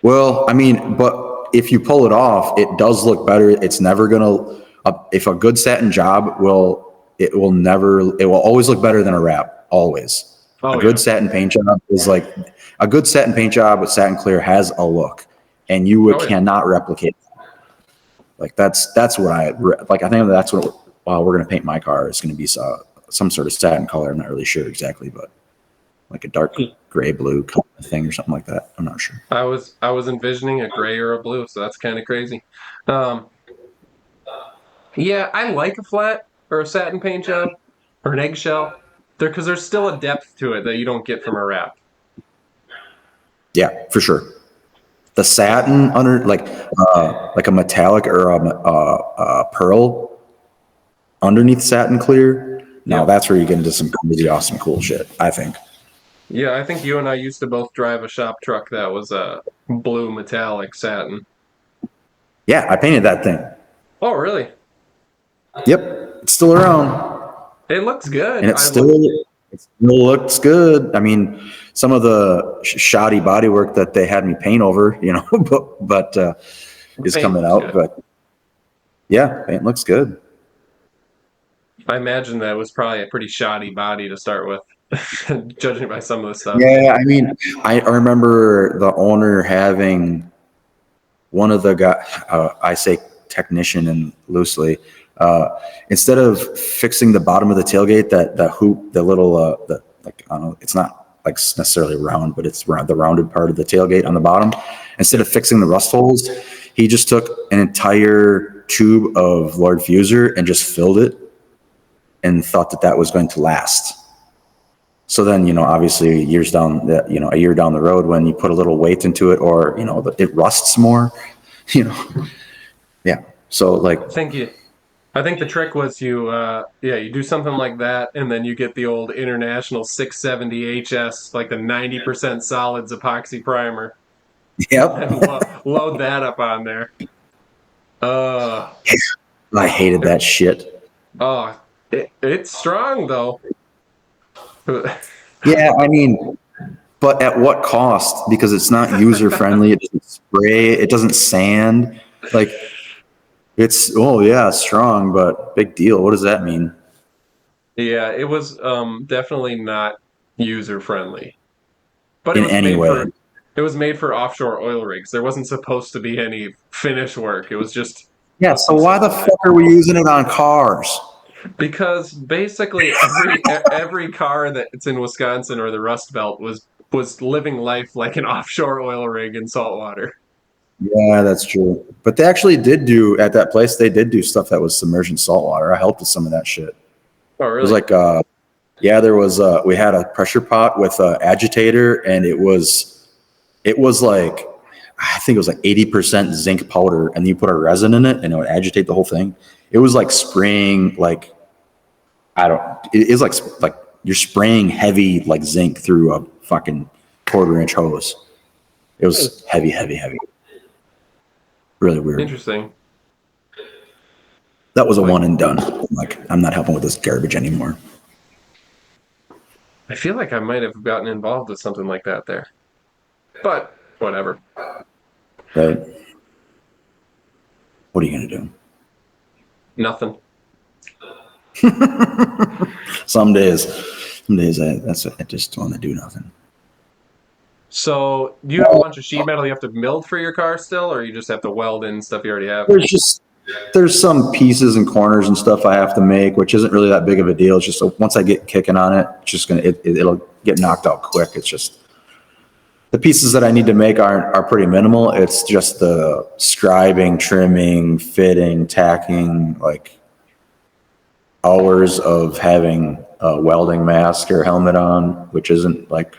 well, I mean, but if you pull it off, it does look better. It's never gonna. If a good satin job it will never. It will always look better than a wrap. Always. A Oh good yeah, satin paint job is like a good satin paint job with satin clear has a look, and you oh yeah. cannot replicate. Like that's what I like. I think that's what we're gonna paint my car. It's gonna be some sort of satin color. I'm not really sure exactly, but like a dark gray blue kind of thing or something like that. I'm not sure. I was envisioning a gray or a blue, so that's kind of crazy. Um, yeah, I like a flat or a satin paint job or an eggshell there because there's still a depth to it that you don't get from a wrap. Yeah, for sure. The satin under like a metallic or a pearl underneath satin clear. Now Yep. that's where you get into some crazy awesome cool shit, I think. Yeah, I think you and I used to both drive a shop truck that was a blue metallic satin. Yeah, I painted that thing. Oh, really? Yep, it's still around It looks and good. it still looks good. I mean, some of the shoddy bodywork that they had me paint over, but is Paint coming looks out. good. But yeah, paint looks good. I imagine that was probably a pretty shoddy body to start with, judging by some of the stuff. Yeah, I mean, I remember the owner having one of the guy, I say technician and loosely, uh, instead of fixing the bottom of the tailgate, that hoop, the little, like, I don't know, it's not like necessarily round, but it's the rounded part of the tailgate on the bottom. Instead of fixing the rust holes, he just took an entire tube of Lord Fuser and just filled it and thought that was going to last. So then, obviously a year down the road, when you put a little weight into it, or, it rusts more, you know, yeah. So like, I think you I think the trick was you do something like that, and then you get the old International 670 HS, like the 90% solids epoxy primer, yep, and load that up on there. Uh, I hated that shit. it's strong though. Yeah, I mean, but at what cost? Because it's not user friendly. It doesn't spray. It doesn't sand. Like, it's, oh yeah, strong, but big deal. What does that mean? Yeah, it was definitely not user friendly, but In any way? it was made for offshore oil rigs. There wasn't supposed to be any finish work. It was just Yeah. So why the fuck are we using it on cars? because basically every car that's in Wisconsin or the Rust Belt was living life like an offshore oil rig in saltwater. Yeah, that's true. But they actually did do at that place. They did do stuff that was submerged in salt water. I helped with some of that shit. It Oh, was really? like, yeah, there was. We had a pressure pot with an agitator, and it was like, I think it was like 80% zinc powder, and you put a resin in it, and it would agitate the whole thing. It was like spraying, like, I don't. It is like you're spraying heavy like zinc through a fucking quarter-inch hose. It was heavy, heavy, heavy. Really weird. Interesting. That was a Like, one and done. Like, I'm not helping with this garbage anymore. I feel like I might have gotten involved with something like that there, but whatever. Right? What are you gonna Nothing. do? Some days I just want to do nothing. So, do you have a bunch of sheet metal you have to build for your car still, or you just have to weld in stuff you already have? There's some pieces and corners and stuff I have to make, which isn't really that big of a deal. It's just once I get kicking on it, it's just it'll get knocked out quick. It's just the pieces that I need to make are pretty minimal. It's just the scribing, trimming, fitting, tacking, like hours of having a welding mask or helmet on, which isn't like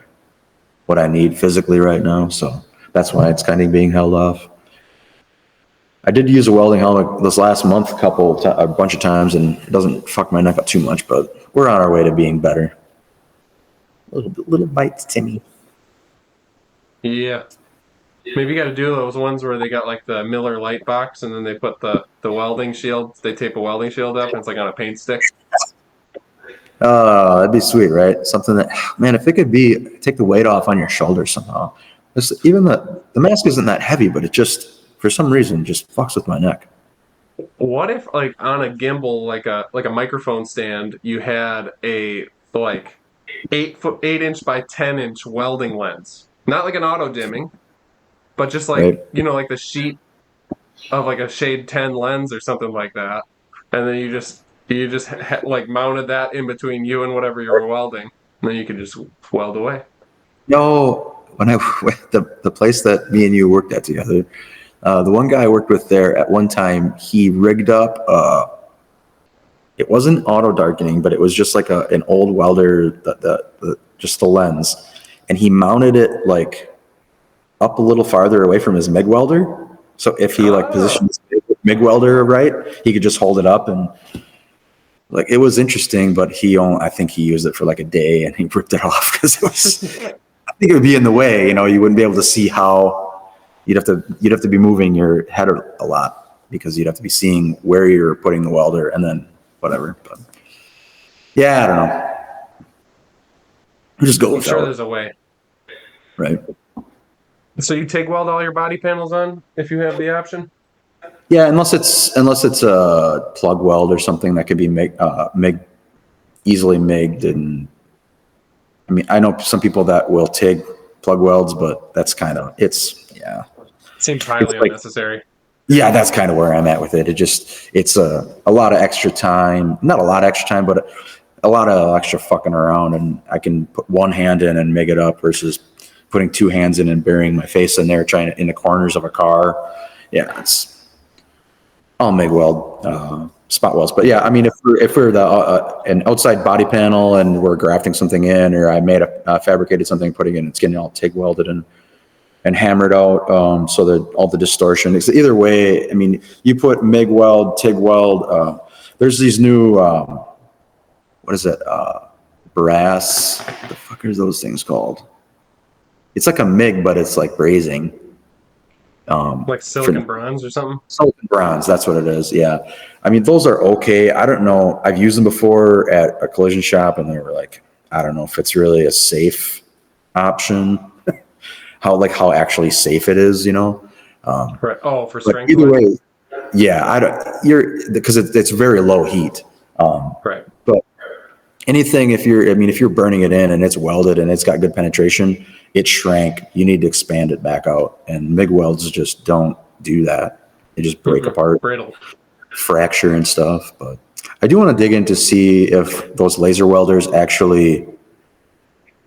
what I need physically right now. So that's why it's kind of being held off. I did use a welding helmet this last month a bunch of times, and it doesn't fuck my neck up too much, but we're on our way to being better. Little bites, Timmy. Yeah. Maybe you got to do those ones where they got like the Miller light box and then they put the welding shield, they tape a welding shield up and it's like on a paint stick. That'd be sweet, right? Something that, man, if it could be, take the weight off on your shoulders somehow. Even the mask isn't that heavy, but it just, for some reason, just fucks with my neck. What if like on a gimbal, like a microphone stand, you had a like 8 inch by 10 inch welding lens? Not like an auto dimming, but just like, Right? like the sheet of like a shade 10 lens or something like that. And then you just like mounted that in between you and whatever you were welding. And then you could just weld away. No, when I the place that me and you worked at together, the one guy I worked with there at one time, he rigged up. It wasn't auto darkening, but it was just like an old welder, just the lens, and he mounted it like up a little farther away from his MIG welder. So if he like Oh, positioned his MIG welder right, he could just hold it up and like it was interesting. But I think he used it for like a day and he ripped it off because it was. I think it would be in the way. You wouldn't be able to see how you'd have to be moving your head a lot because you'd have to be seeing where you're putting the welder and then whatever. But yeah, I don't know. We'll just go I'm sure without, there's a way. right? So you TIG weld all your body panels on if you have the option? Yeah, unless it's a plug weld or something that could be easily MIG'd. And I mean, I know some people that will TIG plug welds, but that's kind of Seems it's highly like unnecessary. yeah, that's kind of where I'm at with it. It's a lot of extra time, not a lot of extra time, but a lot of extra fucking around. And I can put one hand in and MIG it up versus putting two hands in and burying my face in there, trying to in the corners of a car. Yeah, I'll MIG weld, spot welds. But yeah, I mean, if we're an outside body panel and we're grafting something in, or I fabricated something, putting in, it's getting all TIG welded and hammered out, so that all the distortion. It's either way. I mean, you put MIG weld, TIG weld. There's these new what is it? Brass. What the fuck are those things called? It's like a MIG, but it's like brazing. Like For silicon bronze or something? silicon bronze, that's what it is. Yeah, I mean those are okay. I don't know. I've used them before at a collision shop, and they were like, I don't know if it's really a safe option. How actually safe it is. Right. Oh, for But strength either wise? way, yeah, I don't. Because it's very low heat. Right. But anything, if you're burning it in and it's welded and it's got good penetration, it shrank. You need to expand it back out, and MIG welds just don't do that. They just break apart, Brittle. fracture and stuff. But I do want to dig in to see if those laser welders actually,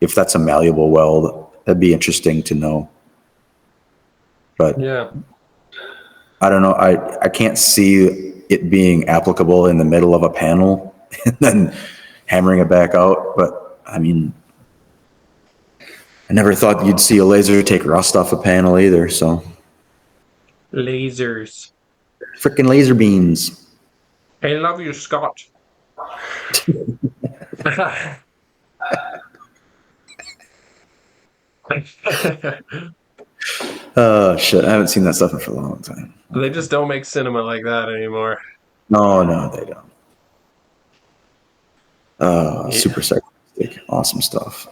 if that's a malleable weld. That'd be interesting to know. But Yeah. I don't know. I can't see it being applicable in the middle of a panel and then hammering it back out. But I mean, I never thought you'd see a laser take rust off a panel either. So Lasers. freaking laser beams. I love you, Scott. Oh shit! I haven't seen that stuff for a long time. They just don't make cinema like that anymore. No, they don't. Yeah. Super sarcastic. Awesome stuff.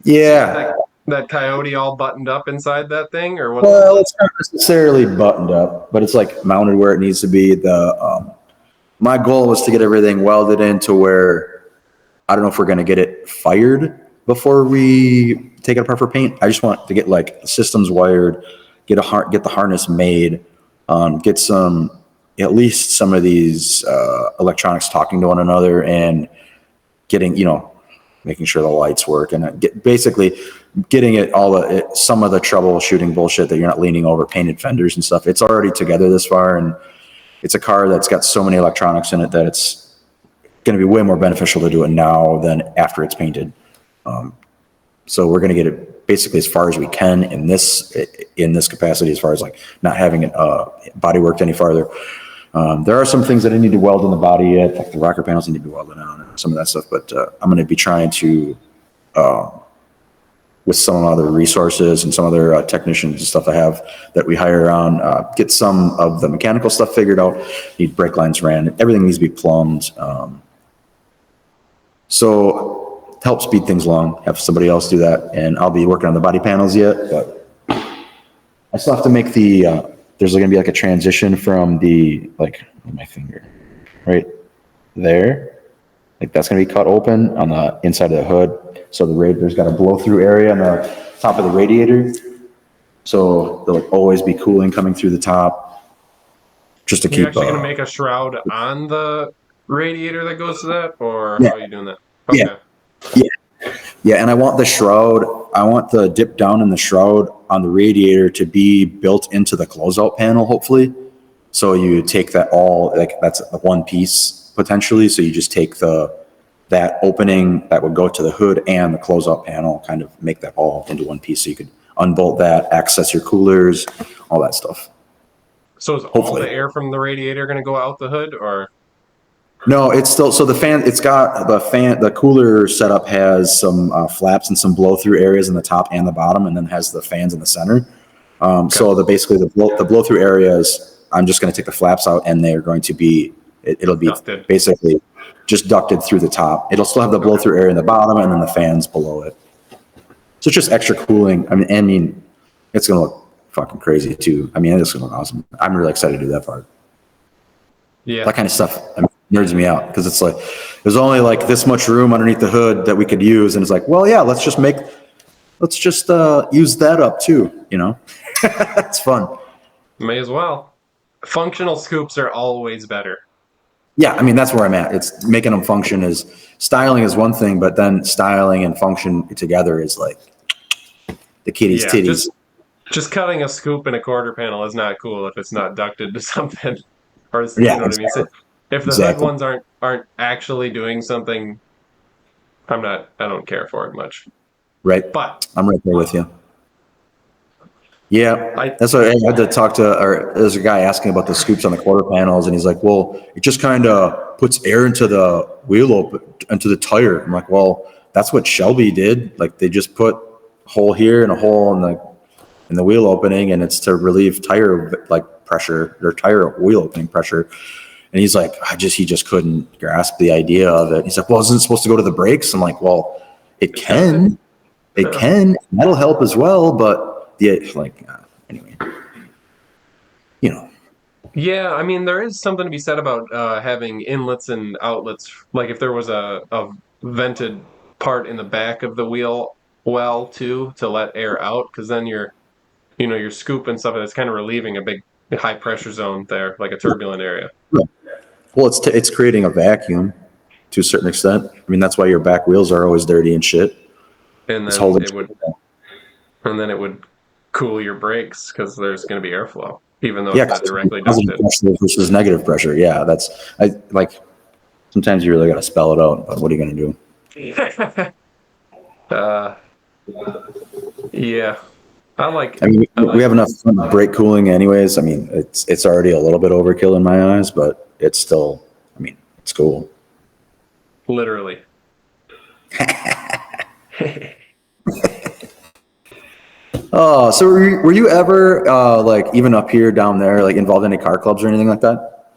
Yeah. That coyote all buttoned up inside that thing, or what? Well, it's not necessarily buttoned up, but it's like mounted where it needs to be. My goal was to get everything welded into where I don't know if we're going to get it fired before we take it apart for paint. I just want to get like the systems wired, get the harness made, get at least some of these electronics talking to one another and getting, making sure the lights work and basically getting some of the troubleshooting bullshit that you're not leaning over painted fenders and stuff. It's already together this far, and it's a car that's got so many electronics in it that it's going to be way more beneficial to do it now than after it's painted. So we're going to get it basically as far as we can in this capacity, as far as like not having it body worked any farther. There are some things that I need to weld in the body yet, like the rocker panels need to be welded on and some of that stuff, but I'm going to be trying to, with some other resources and some other technicians and stuff I have that we hire on, get some of the mechanical stuff figured out, need brake lines ran, everything needs to be plumbed. So to help speed things along, have somebody else do that, and I'll be working on the body panels yet, but I still have to make there's going to be like a transition from my finger right there. Like that's going to be cut open on the inside of the hood. So there's got a blow through area on the top of the radiator. So there'll always be cooling coming through the top just to keep. You're actually going to make a shroud on the radiator that goes to that, or Yeah. how are you doing that? Okay. Yeah. And I want the dip down in the shroud on the radiator to be built into the closeout panel, hopefully. So you take that that's one piece potentially. So you just take that opening that would go to the hood and the closeout panel, kind of make that all into one piece. So you could unbolt that, access your coolers, all that stuff. So is hopefully all the air from the radiator going to go out the hood, or? No, it's still, so the cooler setup has some flaps and some blow through areas in the top and the bottom, and then has the fans in the center. So basically the blow through areas, I'm just going to take the flaps out, and they're going to be, it'll be ducted. Basically just ducted through the top. It'll still have the blow through area in the bottom and then the fans below it. So it's just extra cooling. I mean, it's going to look fucking crazy too. I mean, it's going to look awesome. I'm really excited to do that part. Yeah. That kind of stuff nerds me out, because it's like, there's only like this much room underneath the hood that we could use. And it's like, well, yeah, let's just use that up too, It's fun. May as well. Functional scoops are always better. Yeah, I mean, that's where I'm at. It's making them function. Styling is one thing, but then styling and function together is like the kitty's titties. Just cutting a scoop in a quarter panel is not cool if it's not ducted to something. Or you know what I mean? So if the hood ones aren't actually doing something, I don't care for it much. Right. But I'm right there with you. Yeah, that's what I had to talk to. Or there's a guy asking about the scoops on the quarter panels, and he's like, "Well, it just kind of puts air into the into the tire." I'm like, "Well, that's what Shelby did. Like, they just put a hole here and a hole in the wheel opening, and it's to relieve tire pressure or tire wheel opening pressure." And he's like, he just couldn't grasp the idea of it. He's like, "Well, isn't it supposed to go to the brakes?" I'm like, "Well, it can. That'll help as well, but." Anyway, Yeah, I mean, there is something to be said about having inlets and outlets. Like if there was a vented part in the back of the wheel well too, to let air out, because then your scoop and stuff, that's kind of relieving a big high pressure zone there, like a turbulent area. Well, it's creating a vacuum to a certain extent. I mean, that's why your back wheels are always dirty and shit. And then it would cool your brakes, because there's going to be airflow, even though it's not directly ducted. Versus negative pressure. Yeah, sometimes you really got to spell it out, but what are you going to do? Yeah. We have enough brake cooling anyways. I mean, it's already a little bit overkill in my eyes, but it's still, it's cool. Literally. Oh, so were you ever even up here, down there, involved in any car clubs or anything like that?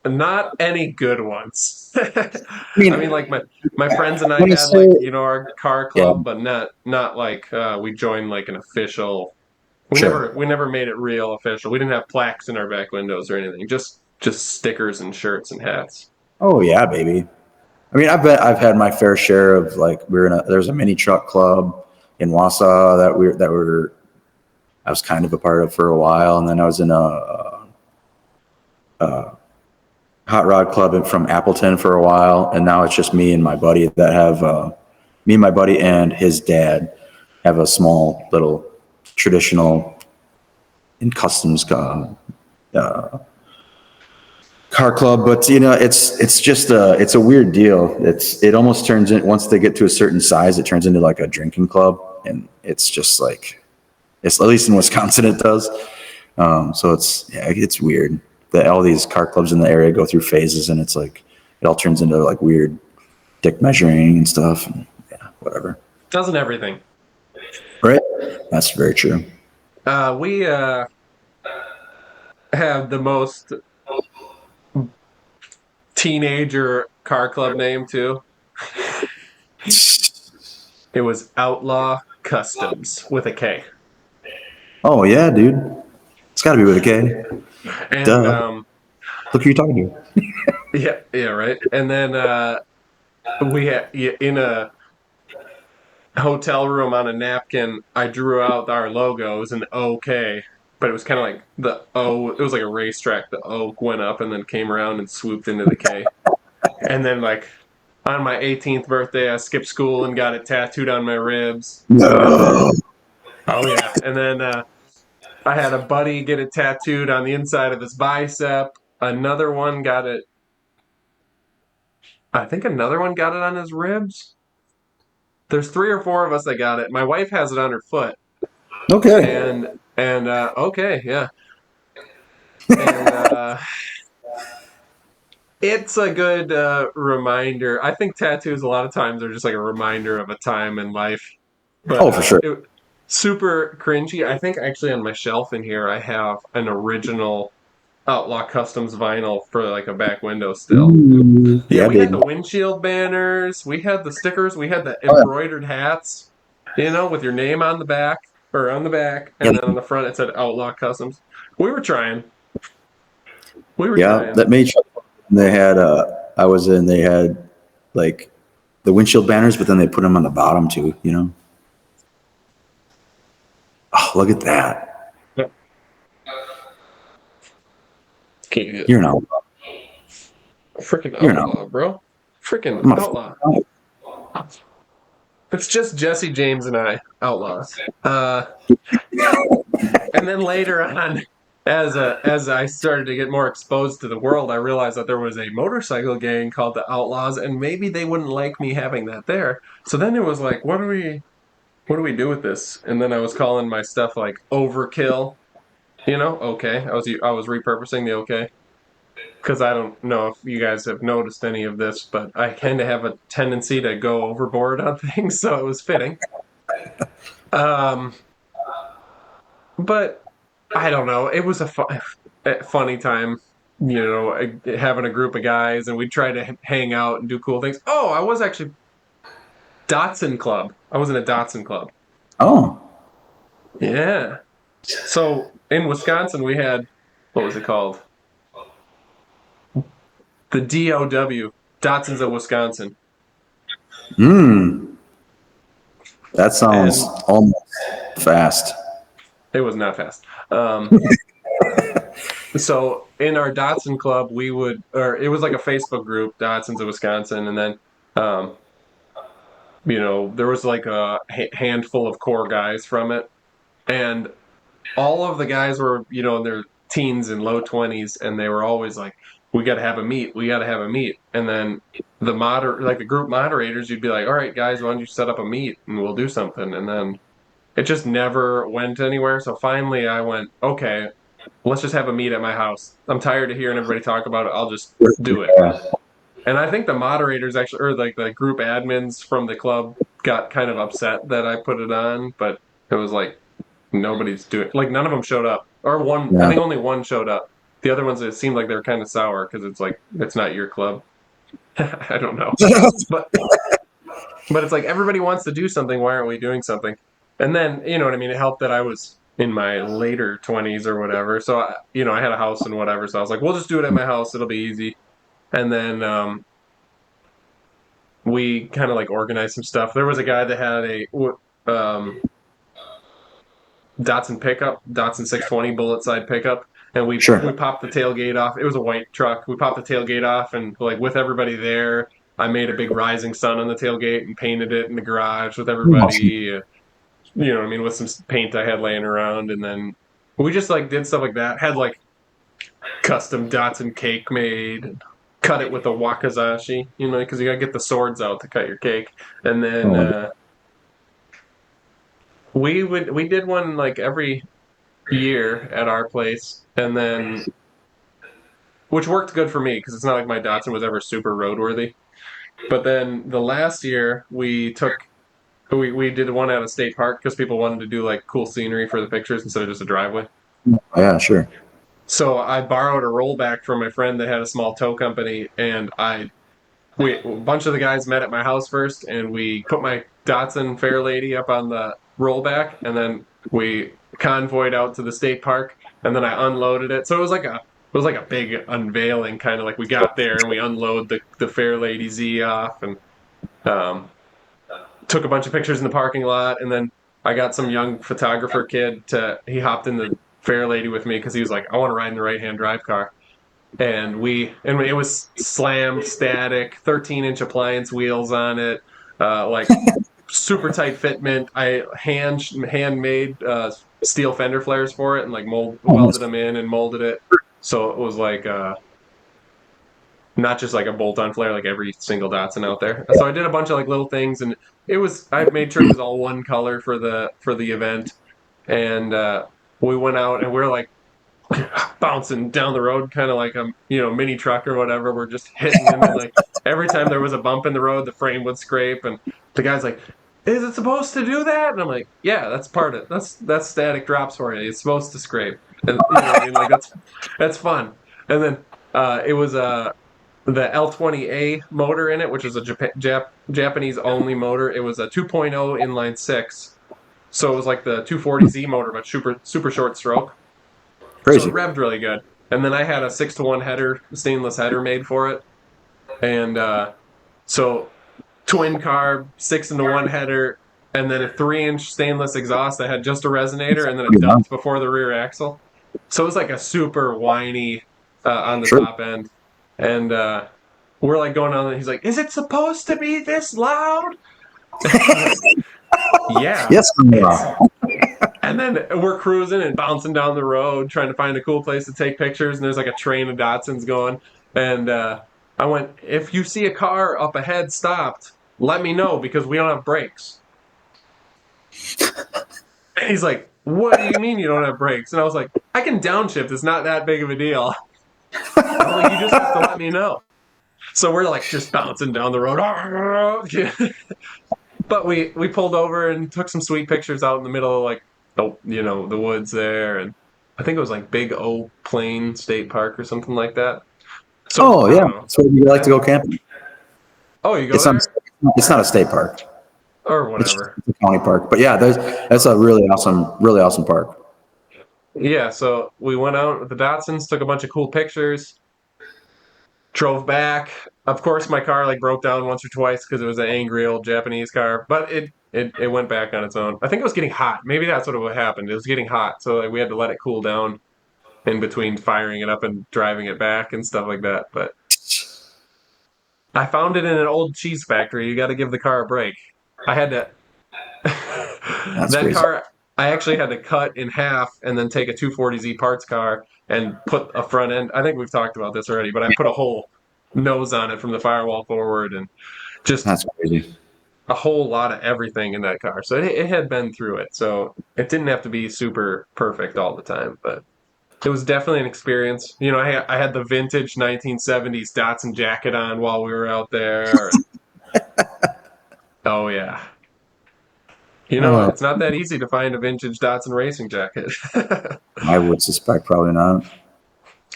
not any good ones. I mean, I mean, like my friends and I when you had say, like our car yeah, club, but not like we joined like an official. sure. We never made it real official. We didn't have plaques in our back windows or anything. Just stickers and shirts and hats. Oh yeah, baby. I mean, I've had my fair share of like there's a mini truck club in Wausau that I was kind of a part of for a while, and then I was in a hot rod club from Appleton for a while, and now it's just me and my buddy that have me and my buddy and his dad have a small little traditional in customs car club, but it's just it's a weird deal. It almost turns in once they get to a certain size, it turns into like a drinking club, and it's just like it's at least in Wisconsin it does. So it's weird that all these car clubs in the area go through phases, and it's like it all turns into like weird dick measuring and stuff. And, yeah, whatever. Doesn't everything? Right? That's very true. We have the most teenager car club name too. It was Outlaw Customs with a K. Oh yeah, dude. It's got to be with a K. And Duh. Look who you're talking to. yeah, right. And then we had in a hotel room on a napkin. I drew out our logos and OK, but it was kind of like the O. It was like a racetrack. The O went up and then came around and swooped into the K. And then like on my 18th birthday, I skipped school and got it tattooed on my ribs. No. Oh yeah, and then I had a buddy get it tattooed on the inside of his bicep. Another one got it. I think another one got it on his ribs. There's 3 or 4 of us that got it. My wife has it on her foot. Okay. And okay, yeah. And it's a good reminder. I think tattoos a lot of times are just like a reminder of a time in life. But Oh, for sure. super cringy. I think actually on my shelf in here I have an original Outlaw Customs vinyl for like a back window still. Ooh, Yeah, yeah, we had baby. the windshield banners, we had the stickers, we had the Oh, embroidered hats, with your name on the back or on the back, yeah. and then on the front it said Outlaw Customs. We were trying. We were Yeah, trying. that made sure they had I was in they had like the windshield banners, but then they put them on the bottom too. Oh, look at that. Okay, You're an outlaw. freaking You're an outlaw, bro. Freaking I'm a outlaw. It's just Jesse James and I, outlaws. And then later on, as I started to get more exposed to the world, I realized that there was a motorcycle gang called the Outlaws, and maybe they wouldn't like me having that there. So then it was like, what do we do with this? And then I was calling my stuff like Overkill. Okay. I was repurposing the okay because I don't know if you guys have noticed any of this, but I kind of have a tendency to go overboard on things, so it was fitting. Um, but I don't know. It was a funny time, having a group of guys, and we'd try to hang out and do cool things. Oh, I was actually Datsun Club. I was in a Datsun Club. Oh, Yeah. So in Wisconsin, we had what was it called? The DOW, Datsuns of Wisconsin, that sounds and almost fast. it was not fast. So in our Datsun Club, or it was like a Facebook group, Datsuns of Wisconsin, and then um, there was like a handful of core guys from it, and all of the guys were, in their teens and low 20s, and they were always like, "We got to have a meet. We got to have a meet." And then the group moderators, you'd be like, "All right, guys, why don't you set up a meet and we'll do something?" And then it just never went anywhere. So finally, I went, "Okay, let's just have a meet at my house. I'm tired of hearing everybody talk about it. I'll just do it." Yeah. And I think the moderators actually, or like the group admins from the club, got kind of upset that I put it on, but it was like nobody's doing, like none of them showed up, or one. I Yeah. think only one showed up. The other ones, it seemed like they were kind of sour because it's like it's not your club. I don't know, but it's like everybody wants to do something. Why aren't we doing something? And then you know what I mean. It helped that I was in my later 20s or whatever. So I had a house and whatever. So I was like, we'll just do it at my house. It'll be easy. And then we kind of like organized some stuff. There was a guy that had a Datsun 620 bullet side pickup, and we Sure. popped the tailgate off. It was a white truck. We popped the tailgate off, and like with everybody there, I made a big rising sun on the tailgate and painted it in the garage with everybody. You know what I mean, with some paint I had laying around, and then we just like did stuff like that. Had like custom Datsun cake made. Cut it with a wakizashi, because you gotta get the swords out to cut your cake, and then we did one like every year at our place, and then which worked good for me because it's not like my Datsun was ever super roadworthy. But then the last year we did one at a state park because people wanted to do like cool scenery for the pictures instead of just a driveway. Yeah, sure. So I borrowed a rollback from my friend that had a small tow company, and a bunch of the guys met at my house first, and we put my Datsun Fairlady up on the rollback, and then we convoyed out to the state park, and then I unloaded it. So it was like a big unveiling, kind of like we got there and we unload the Fairlady Z off, and um, took a bunch of pictures in the parking lot, and then I got some young photographer kid he hopped in the Fairlady with me because he was like, I want to ride in the right hand drive car. And it was slam static, 13-inch appliance wheels on it, like super tight fitment. I handmade steel fender flares for it and like welded them in and molded it, so it was like not just like a bolt-on flare like every single Datsun out there. So I did a bunch of like little things, and I made sure it was all one color for the event, and we went out and we were like bouncing down the road, kind of like a mini truck or whatever. We're just hitting, and then like every time there was a bump in the road, the frame would scrape, and the guy's like, "Is it supposed to do that?" And I'm like, "Yeah, that's part of it. That's static drops for you. It's supposed to scrape." And, you know what I mean? Like that's fun. And then it was the L20A motor in it, which is a Japanese only motor. It was a 2.0 inline six, so it was like the 240Z motor, but super short stroke. So Crazy. it revved really good. And then I had a 6-to-1 header, stainless header made for it. And so twin carb, 6-to-1 header, and then a 3-inch stainless exhaust that had just a resonator, and then it dumped before the rear axle. So it was like a super whiny on the Sure. top end. And we're like going on, and he's like, "Is it supposed to be this loud?" Yeah. Yes. And then we're cruising and bouncing down the road, trying to find a cool place to take pictures. And there's like a train of Datsuns going. And I went, "If you see a car up ahead stopped, let me know because we don't have brakes." And he's like, "What do you mean you don't have brakes?" And I was like, "I can downshift. It's not that big of a deal." I was like, "You just have to let me know." So we're like just bouncing down the road. But we pulled over and took some sweet pictures out in the middle of like the woods there, and I think it was like Big O Plain State Park or something like that. So Yeah. So you like to go camping? Oh, you go It's there? not. It's not a state park. Or It's whatever. just a county park. But yeah, that's a really awesome park. Yeah, so we went out with the Datsuns, took a bunch of cool pictures, drove back. Of course, my car like broke down once or twice because it was an angry old Japanese car, but it went back on its own. I think it was getting hot. Maybe that's what happened. It was getting hot, so like, we had to let it cool down in between firing it up and driving it back and stuff like that. But I found it in an old cheese factory. You got to give the car a break. I had to That's that crazy. car. I actually had to cut in half and then take a 240Z parts car and put a front end. I think we've talked about this already, but I put a whole nose on it from the firewall forward and just That's crazy. a whole lot of everything in that car. So it had been through it. So it didn't have to be super perfect all the time, but it was definitely an experience. I had the vintage 1970s Datsun jacket on while we were out there. Oh, yeah. Oh, It's not that easy to find a vintage Datsun racing jacket. I would suspect probably not.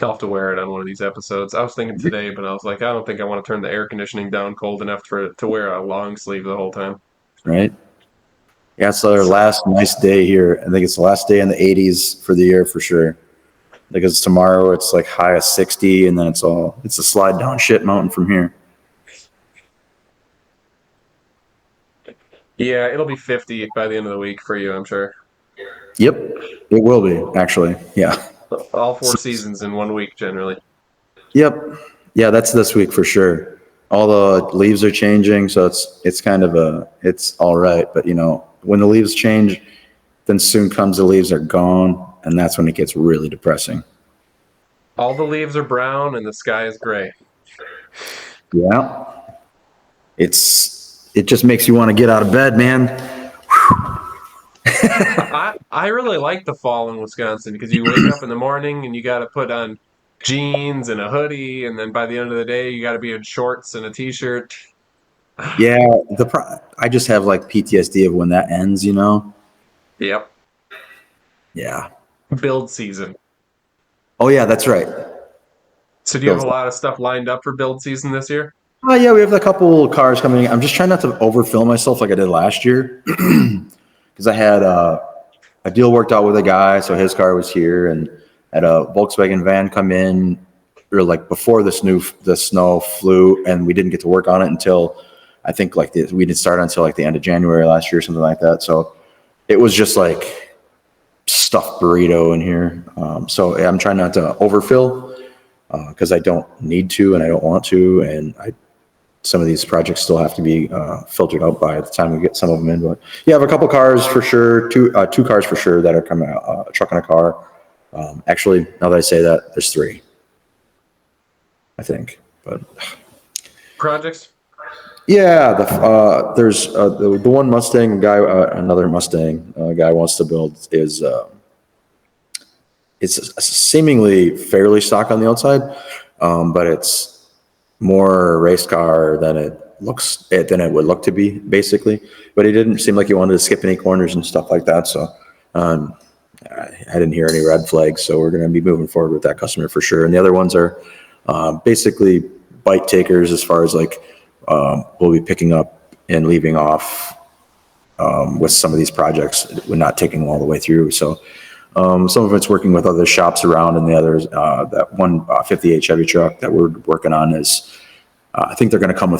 I'll have to wear it on one of these episodes. I was thinking today, but I was like, I don't think I want to turn the air conditioning down cold enough to wear a long sleeve the whole time. Right? Yeah, it's our last nice day here. I think it's the last day in the 80s for the year for sure. Because tomorrow it's like high of 60, and then it's a slide down shit mountain from here. Yeah, it'll be 50 by the end of the week for you, I'm sure. Yep, it will be actually. Yeah. All four seasons in 1 week generally. Yep. Yeah, that's this week for sure. All the leaves are changing, so it's kind of it's all right. But when the leaves change, then soon comes the leaves are gone, and that's when it gets really depressing. All the leaves are brown and the sky is gray. Yeah. It just makes you want to get out of bed, man. I really like the fall in Wisconsin because you wake up in the morning and you got to put on jeans and a hoodie, and then by the end of the day, you got to be in shorts and a t-shirt. Yeah, I just have like PTSD of when that ends, Yep. Yeah. Build season. Oh yeah, that's right. So do you have a lot of stuff lined up for build season this year? Oh yeah, we have a couple cars coming. I'm just trying not to overfill myself like I did last year because I had a deal worked out with a guy, so his car was here, and had a Volkswagen van come in, or like before the snow flew, and we didn't get to work on it until I think we didn't start until like the end of January last year, something like that. So it was just like stuffed burrito in here. So I'm trying not to overfill because I don't need to and I don't want to, and some of these projects still have to be filtered out by the time we get some of them in. But yeah, I have a couple cars for sure, two cars for sure that are coming out, a truck and a car. Actually, now that I say that, there's three, I think. But Projects? yeah, there's the one Mustang guy, another Mustang guy wants to build is it's seemingly fairly stock on the outside, but it's more race car than it would look to be, basically. But he didn't seem like he wanted to skip any corners and stuff like that. So I didn't hear any red flags. So we're going to be moving forward with that customer for sure. And the other ones are basically bite takers, as far as like we'll be picking up and leaving off with some of these projects. We're not taking them all the way through. So some of it's working with other shops around, and the others, that one 58 Chevy truck that we're working on is, I think they're going to come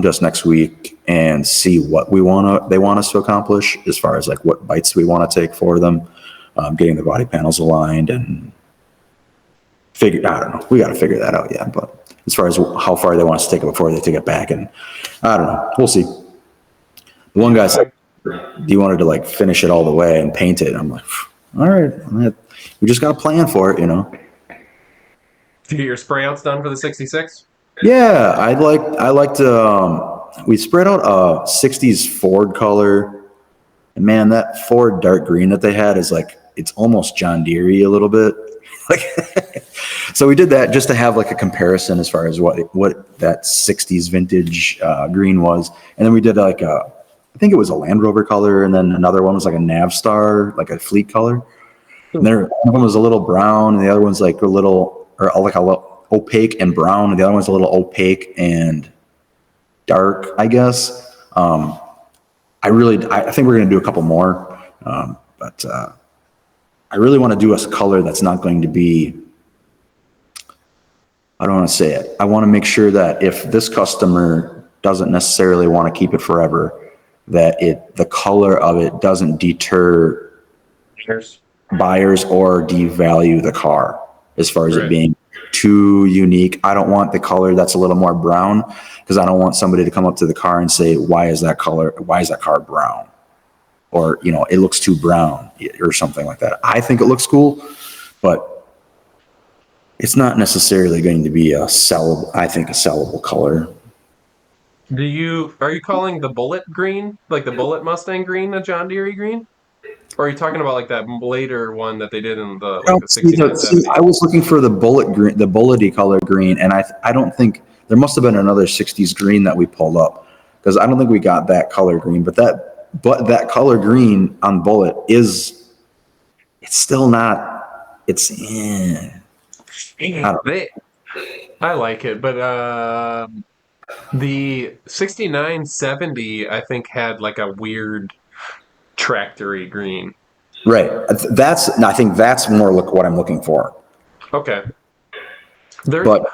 to us next week and see what they want us to accomplish as far as like what bites we want to take for them, getting the body panels aligned and I don't know. We got to figure that out yet. But as far as how far they want us to take it before they take it back, and I don't know. We'll see. The one guy said he wanted to like finish it all the way and paint it. I'm like, all right, we just got a plan for it, Did you get your spray outs done for the 66? Yeah, I like to. We spread out a '60s Ford color, and man, that Ford dark green that they had is like it's almost John Deere-y a little bit. Like, so we did that just to have like a comparison as far as what that '60s vintage green was, and then we did like I think it was a Land Rover color, and then another one was like a Navstar, like a fleet color. And one of them was a little brown, and the other one's like a little opaque and brown, and the other one's a little opaque and dark, I guess. I think we're going to do a couple more, but I really want to do a color that's not going to be. I don't want to say it. I want to make sure that if this customer doesn't necessarily want to keep it forever, that the color of it doesn't deter buyers or devalue the car as far as it being too unique. I don't want the color that's a little more brown, because I don't want somebody to come up to the car and say, why is that car brown? Or, it looks too brown or something like that. I think it looks cool, but it's not necessarily going to be a sellable color. Are you calling the Bullet green, like the Bullet Mustang green, a John Deere green? Or are you talking about like that later one that they did in the 69, 70s? I was looking for the bullet green, the bullety color green, and I don't think there must have been another '60s green that we pulled up, because I don't think we got that color green. But that color green on Bullet it's still not. I like it, but the 6970 I think had like a weird tractory green. Right. I think that's more what I'm looking for. Okay. There's But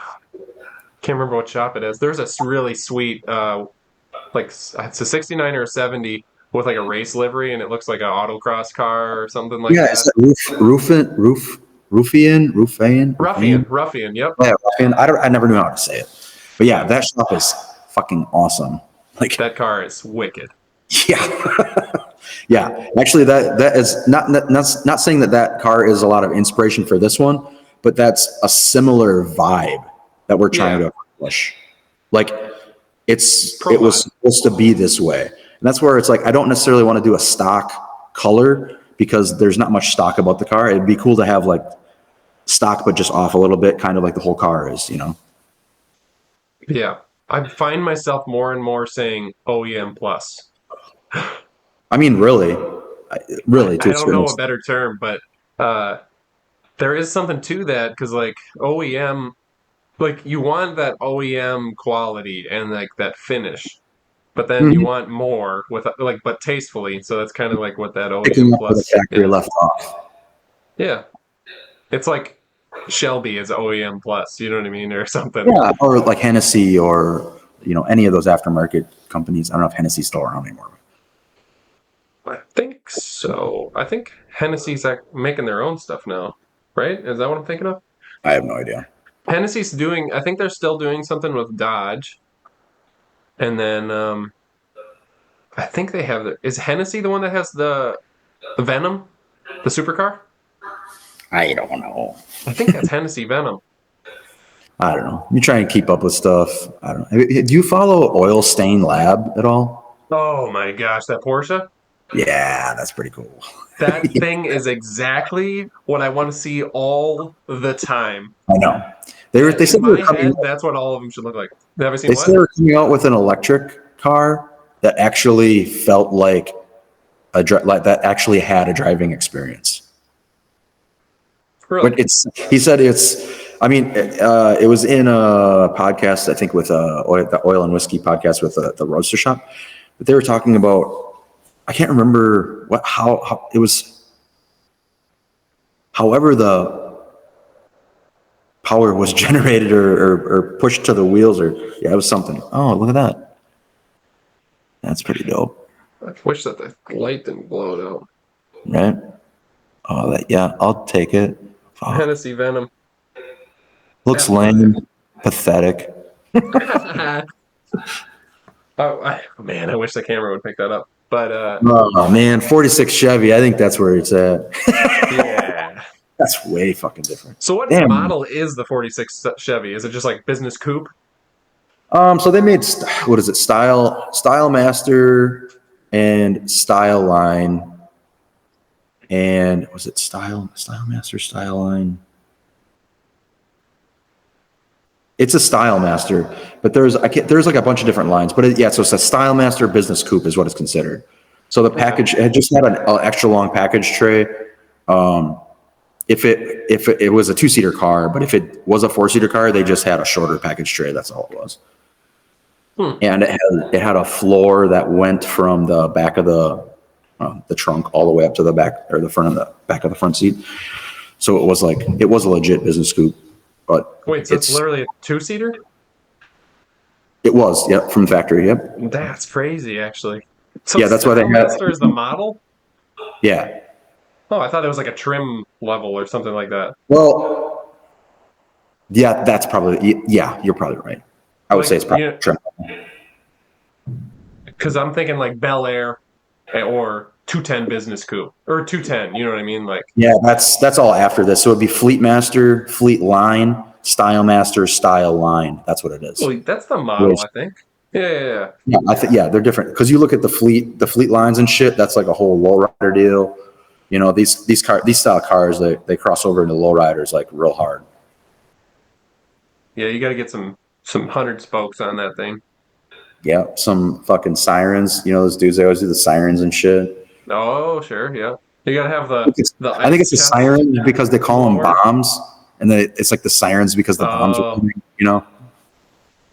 can't remember what shop it is. There's a really sweet like it's a 69 or a 70 with like a race livery and it looks like an autocross car or something like yeah, that. it's Ruffian. Ruffian, yep. Yeah, Ruffian. I never knew how to say it. But yeah, Yeah. that shop is fucking awesome. Like, That car is wicked. yeah. Yeah. Actually, that is not saying that car is a lot of inspiration for this one, but that's a similar vibe that we're trying to accomplish. Like, it was supposed to be this way. And that's where it's like, I don't necessarily want to do a stock color because there's not much stock about the car. It'd be cool to have like stock, but just off a little bit, kind of like the whole car is, Yeah. I find myself more and more saying OEM plus. I mean, really, I to a don't certain know a extent. better term, but there is something to that because like OEM, like you want that OEM quality and like that finish, but then you Mhm. want more with like but tastefully. So that's kind of like what that Picking OEM up where the plus factory is. left off. Yeah, it's like Shelby is OEM plus. You know what I mean, or something. Yeah, or like Hennessy or, any of those aftermarket companies. I don't know if Hennessy's still around anymore. I think so. I think Hennessy's like making their own stuff now, right? Is that what I'm thinking of? I have no idea. Hennessy's doing. I think they're still doing something with Dodge, and then I think they have. Is Hennessy the one that has the Venom, the supercar? I don't know. I think that's Hennessy Venom. I don't know. You try and keep up with stuff. I don't know. Do you follow Oil Stain Lab at all? Oh my gosh, that Porsche! Yeah, that's pretty cool. That thing is exactly what I want to see all the time. I know. That They in said they were my coming. head, that's what all of them should look like. Have I seen They said what? they were coming out with an electric car that actually felt like like that actually had a driving experience. Really? But he said I mean, it was in a podcast, I think with the oil and whiskey podcast with the Roadster shop, but they were talking about, I can't remember how it was, however the power was generated or pushed to the wheels yeah, it was something. Oh, look at that. That's pretty dope. I wish that the light didn't blow it out. Right? Oh, yeah, I'll take it. Fuck. Hennessy Venom. Looks Absolutely. lame, pathetic. Man, I wish the camera would pick that up. But Oh man, 46 Chevy. I think that's where it's at. yeah. That's way fucking different. So what Damn. model is the 46 Chevy? Is it just like business coupe? So they made what is it? Style Master and Style Line, and was it Style Master, Style Line? It's a Style Master, but there's like a bunch of different lines. But so it's a Style Master Business Coupe is what it's considered. So the package it just had an extra long package tray. If it was a 2-seater car, but if it was a 4-seater car, they just had a shorter package tray. That's all it was. And it had a floor that went from the back of the trunk all the way up to the back or the front of the back of the front seat. So it was a legit business coupe. But wait, so it's literally a 2-seater? It was, yep, from factory, yep. That's crazy, actually. So yeah, that's why they had. Master is the model? Yeah. Oh, I thought it was like a trim level or something like that. Well, yeah, that's probably, yeah, you're probably right. I would say it's probably trim. Because I'm thinking like Bel Air or 210 Business Coupe or 210. You know what I mean? Like yeah, that's all after this. So it'd be Fleet Master, Fleet Line, Style Master, Style Line. That's what it is. well, that's the model, I think. Yeah. Yeah, they're different because you look at the fleet lines and shit. That's like a whole lowrider deal. These style cars they cross over into lowriders like real hard. Yeah, you got to get some 100 spokes on that thing. Yeah, some fucking sirens. Those dudes they always do the sirens and shit. Oh, sure, yeah. You got to have I think it's a siren because they call them bombs. and then it's like the sirens because the bombs are Oh, coming, you know?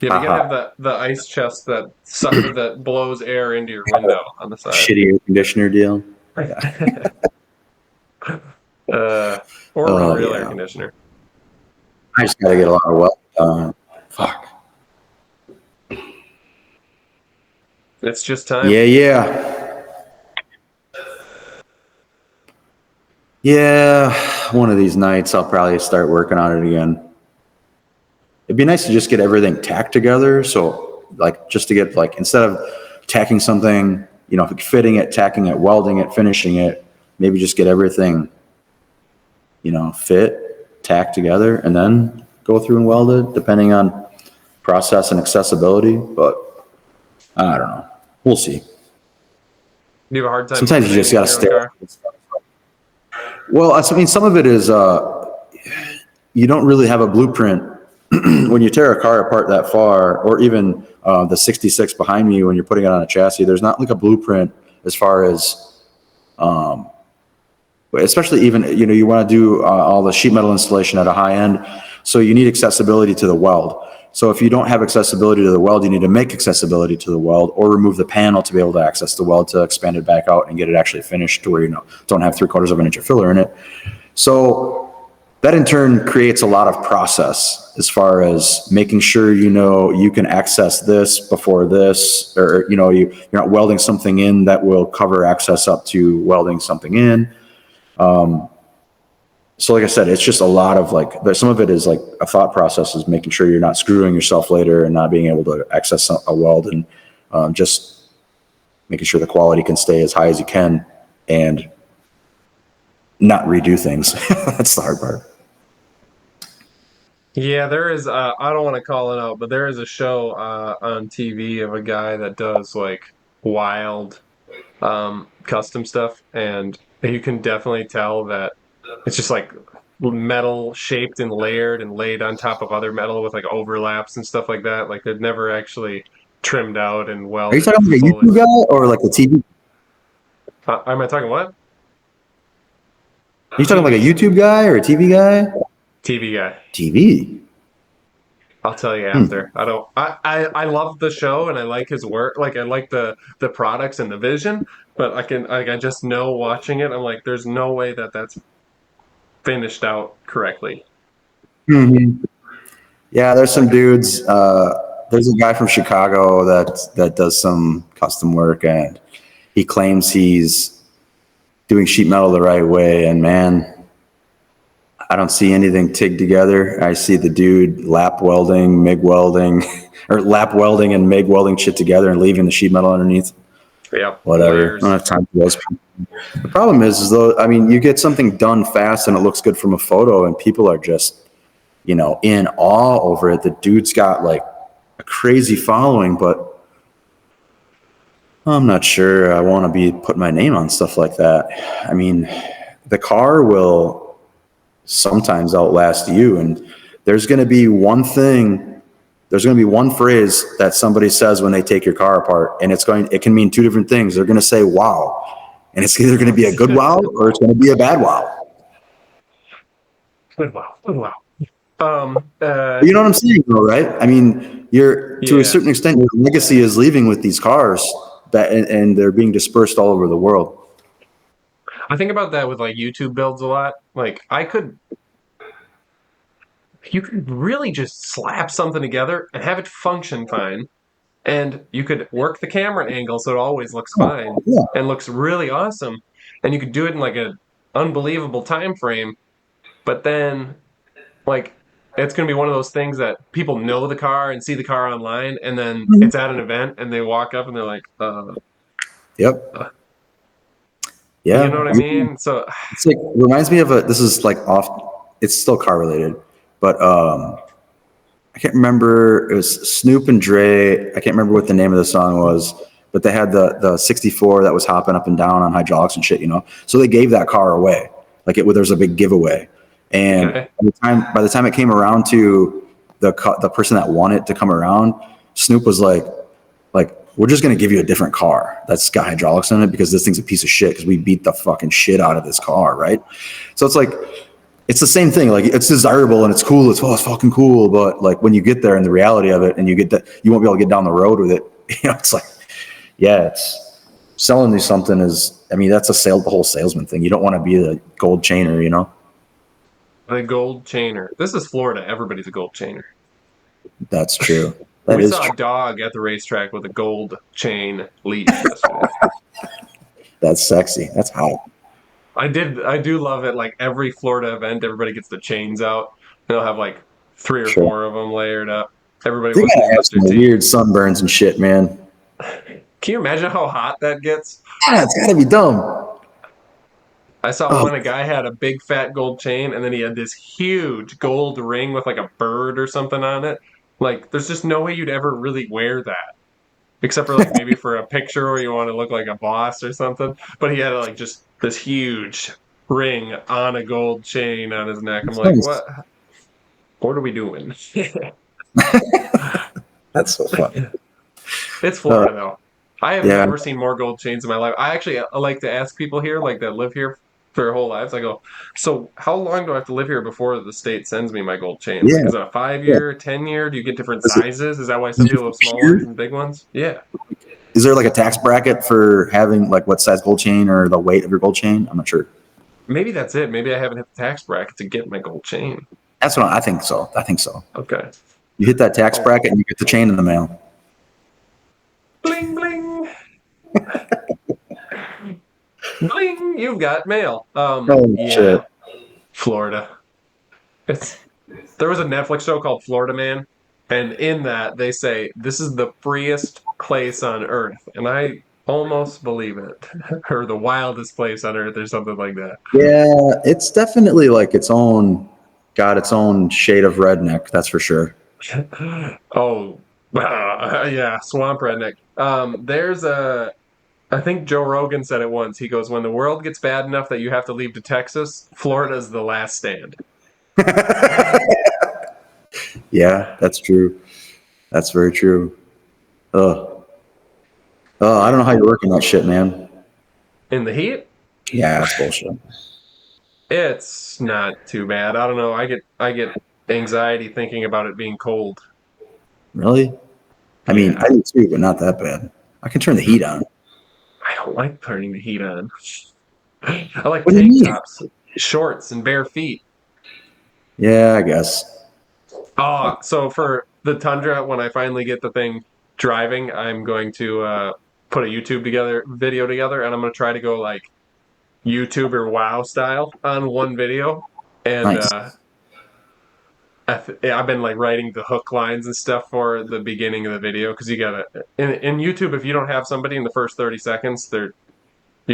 yeah, but you gotta have Haha. the ice chest that blows air into your window on the side. Shitty air conditioner deal. uh, or a Oh real air yeah. conditioner. I just gotta get a lot of weld done. Fuck. It's just time. Yeah, yeah. Yeah, one of these nights I'll probably start working on it again. It'd be nice to just get everything tacked together. So, like, just to get, like, instead of tacking something, you know, fitting it, tacking it, welding it, finishing it, maybe just get everything, you know, fit, tacked together, and then go through and weld it, depending on process and accessibility. But I don't know. We'll see. Do you have a hard time Sometimes you moving just got to your own stay. car? Well, I mean, some of it is you don't really have a blueprint when you tear a car apart that far, or even the 66 behind me when you're putting it on a chassis. There's not like a blueprint as far as, especially even, you know, you want to do all the sheet metal installation at a high end, so you need accessibility to the weld. So if you don't have accessibility to the weld, you need to make accessibility to the weld or remove the panel to be able to access the weld to expand it back out and get it actually finished to where you don't have 3/4 of an inch of filler in it. So that in turn creates a lot of process as far as making sure you can access this before this, or you're not welding something in that will cover access up to welding something in. So like I said, it's just a lot of some of it is like a thought process is making sure you're not screwing yourself later and not being able to access a weld, and just making sure the quality can stay as high as you can and not redo things. That's the hard part. Yeah, there is. I don't want to call it out, but there is a show on TV of a guy that does like wild custom stuff, and you can definitely tell that it's just like metal shaped and layered and laid on top of other metal with like overlaps and stuff like that. Like they've never actually trimmed out and Are you welded talking like a fully. YouTube guy or like a TV? Am I talking what? Are you talking like a TV. YouTube guy or a TV guy? TV guy. TV. I'll tell you after. I don't. I love the show and I like his work. Like I like the products and the vision, but I just know watching it. I'm like, there's no way that that's finished out correctly. Mm-hmm. Yeah, there's some dudes. There's a guy from Chicago that does some custom work, and he claims he's doing sheet metal the right way. And man, I don't see anything TIG together. I see the dude lap welding, MIG welding, or lap welding and MIG welding shit together and leaving the sheet metal underneath. Yeah, Whatever. layers. I don't have time for those people. The problem is though, I mean, you get something done fast and it looks good from a photo, and people are just, in awe over it. The dude's got like a crazy following, but I'm not sure I want to be putting my name on stuff like that. I mean, the car will sometimes outlast you, and there's going to be one phrase that somebody says when they take your car apart, and it can mean two different things. They're going to say wow, and it's either going to be a good wow or it's going to be a bad wow. Good wow. Good wow. You know what I'm saying, though, right? I mean, to a Yeah. certain extent, your legacy is leaving with these cars and they're being dispersed all over the world. I think about that with like YouTube builds a lot. Like you could really just slap something together and have it function fine. And you could work the camera angle so it always looks fine Yeah. and looks really awesome. And you could do it in like an unbelievable time frame. But then like it's going to be one of those things that people know the car and see the car online, and then it's at an event and they walk up and they're like, Yep. you know what Yeah. I mean? So It's like, reminds me of this is like it's still car related, but I can't remember. It was Snoop and Dre. I can't remember what the name of the song was, but they had the 64 that was hopping up and down on hydraulics and shit, So they gave that car away. Like there was a big giveaway. And okay. by the time it came around to the person that won it to come around, Snoop was like, we're just going to give you a different car that's got hydraulics in it because this thing's a piece of shit because we beat the fucking shit out of this car, right? So it's like, it's the same thing. Like it's desirable and it's cool. It's fucking cool. But like when you get there and the reality of it, and you get that, you won't be able to get down the road with it. It's like, yeah, it's selling you something is. I mean, that's the whole salesman thing. You don't want to be the gold chainer, The gold chainer. This is Florida. Everybody's a gold chainer. That's true. That We is saw true. a dog at the racetrack with a gold chain leash yesterday. That's sexy. That's hot. I do love it. Like every Florida event, everybody gets the chains out. They'll have like three or Sure. four of them layered up. Everybody They wants to gotta be have Mr. some T. weird sunburns and shit, man. Can you imagine how hot that gets? Yeah, it's gotta be dumb. I saw Oh, one, a guy had a big fat gold chain, and then he had this huge gold ring with like a bird or something on it. Like, there's just no way you'd ever really wear that. Except for like maybe for a picture where you want to look like a boss or something. But he had like just this huge ring on a gold chain on his neck. I'm that's like, nice. what are we doing? That's so funny. It's Uh, Florida though. I have yeah, never seen more gold chains in my life. I like to ask people here, like that live here for their whole lives. I go, so how long do I have to live here before the state sends me my gold chains? Like, yeah. is it a five Yeah. year, 10 year? Do you get different Is it, sizes? Is that why some is it people have small ones pure? and big ones? Yeah. Is there like a tax bracket for having like what size gold chain or the weight of your gold chain? I'm not sure. Maybe that's it. Maybe I haven't hit the tax bracket to get my gold chain. That's what I think so. I think so. Okay. You hit that tax Oh, bracket and you get the chain in the mail. bling bling bling. You've got mail. Oh Yeah, shit. Florida. It's There was a Netflix show called Florida Man, and in that they say this is the freest place on earth, and I almost believe it, or the wildest place on earth, or something like that. Yeah, it's definitely like got its own shade of redneck. That's for sure. Oh, yeah, swamp redneck. I think Joe Rogan said it once. He goes, "When the world gets bad enough that you have to leave to Texas, Florida's the last stand." Yeah, that's true. That's very true. Oh, oh, I don't know how you're working that shit, man. In the heat, Yeah, that's bullshit. it's not too bad. I don't know. I get anxiety thinking about it being cold. Really? I mean, Yeah, I do too, but not that bad. I can turn the heat on. I don't like turning the heat on. I like What do you tank mean? tops, shorts, and bare feet. Yeah, I guess. Oh, so for the Tundra, when I finally get the thing driving, I'm going to put a video together, and I'm going to try to go like YouTuber WoW style on one video. And Nice. I've been like writing the hook lines and stuff for the beginning of the video because you gotta in YouTube, if you don't have somebody in the first 30 seconds, you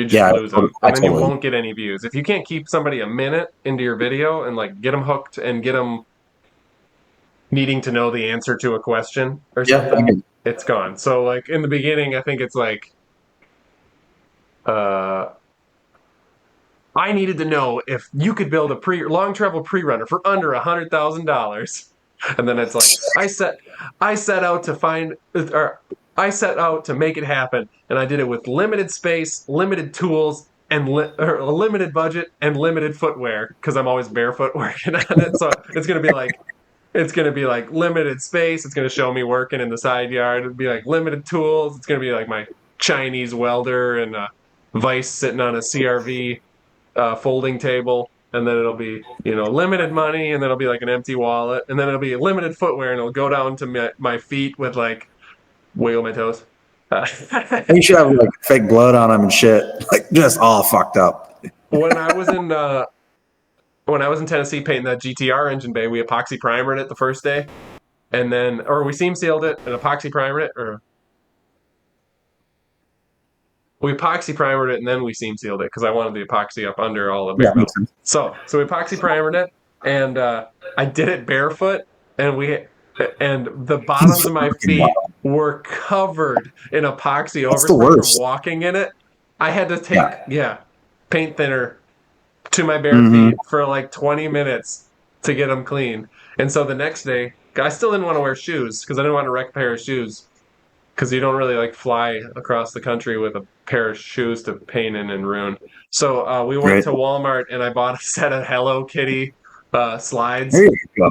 just Yeah, lose them, I and then you totally. won't get any views if you can't keep somebody a minute into your video and like get them hooked and get them needing to know the answer to a question or Yeah, something. It's gone. So like in the beginning, I think it's like uh I needed to know if you could build a long travel pre runner for under $100,000. And then it's like I set out to find or I set out to make it happen, and I did it with limited space, limited tools, and a limited budget and limited footwear because I'm always barefoot working on it. So it's gonna be like limited space. It's gonna show me working in the side yard. It'd be like limited tools. It's gonna be like my Chinese welder and a vise sitting on a CRV folding table, and then it'll be limited money, and then it'll be like an empty wallet, and then it'll be limited footwear, and it'll go down to my feet with like wiggle my toes. and you should have like fake blood on them and shit, like just all fucked up. when I was in Tennessee painting that GTR engine bay, we epoxy primered it the first day, and then or we seam sealed it and epoxy primered it, or we epoxy primered it and then we seam sealed it because I wanted the epoxy up under all the Yeah, bare makes metal. sense. So we epoxy primered it, and I did it barefoot, and the bottoms of my feet Wow. were covered in epoxy That's the overspray from worst. walking in it. I had to take Yeah. paint thinner to my bare Mm-hmm. feet for like 20 minutes to get them clean. And so the next day, I still didn't want to wear shoes because I didn't want to wreck a pair of shoes because you don't really like fly across the country with a pair of shoes to paint in and ruin. So we went Right. to Walmart and I bought a set of Hello Kitty slides. There you go.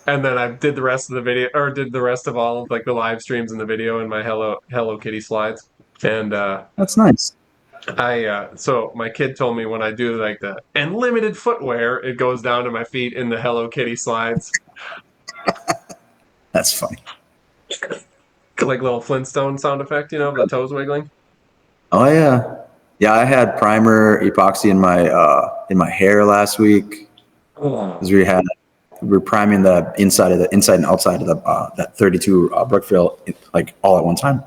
And then I did the rest of the video, or did the rest of all of like the live streams and the video in my Hello Kitty slides. And That's nice. so my kid told me when I do like the unlimited footwear, it goes down to my feet in the Hello Kitty slides. That's funny. Like little Flintstone sound effect, the toes wiggling. Oh yeah, yeah. I had primer epoxy in my hair last week because we were priming the inside and outside of the that 32 Brookfield like all at one time.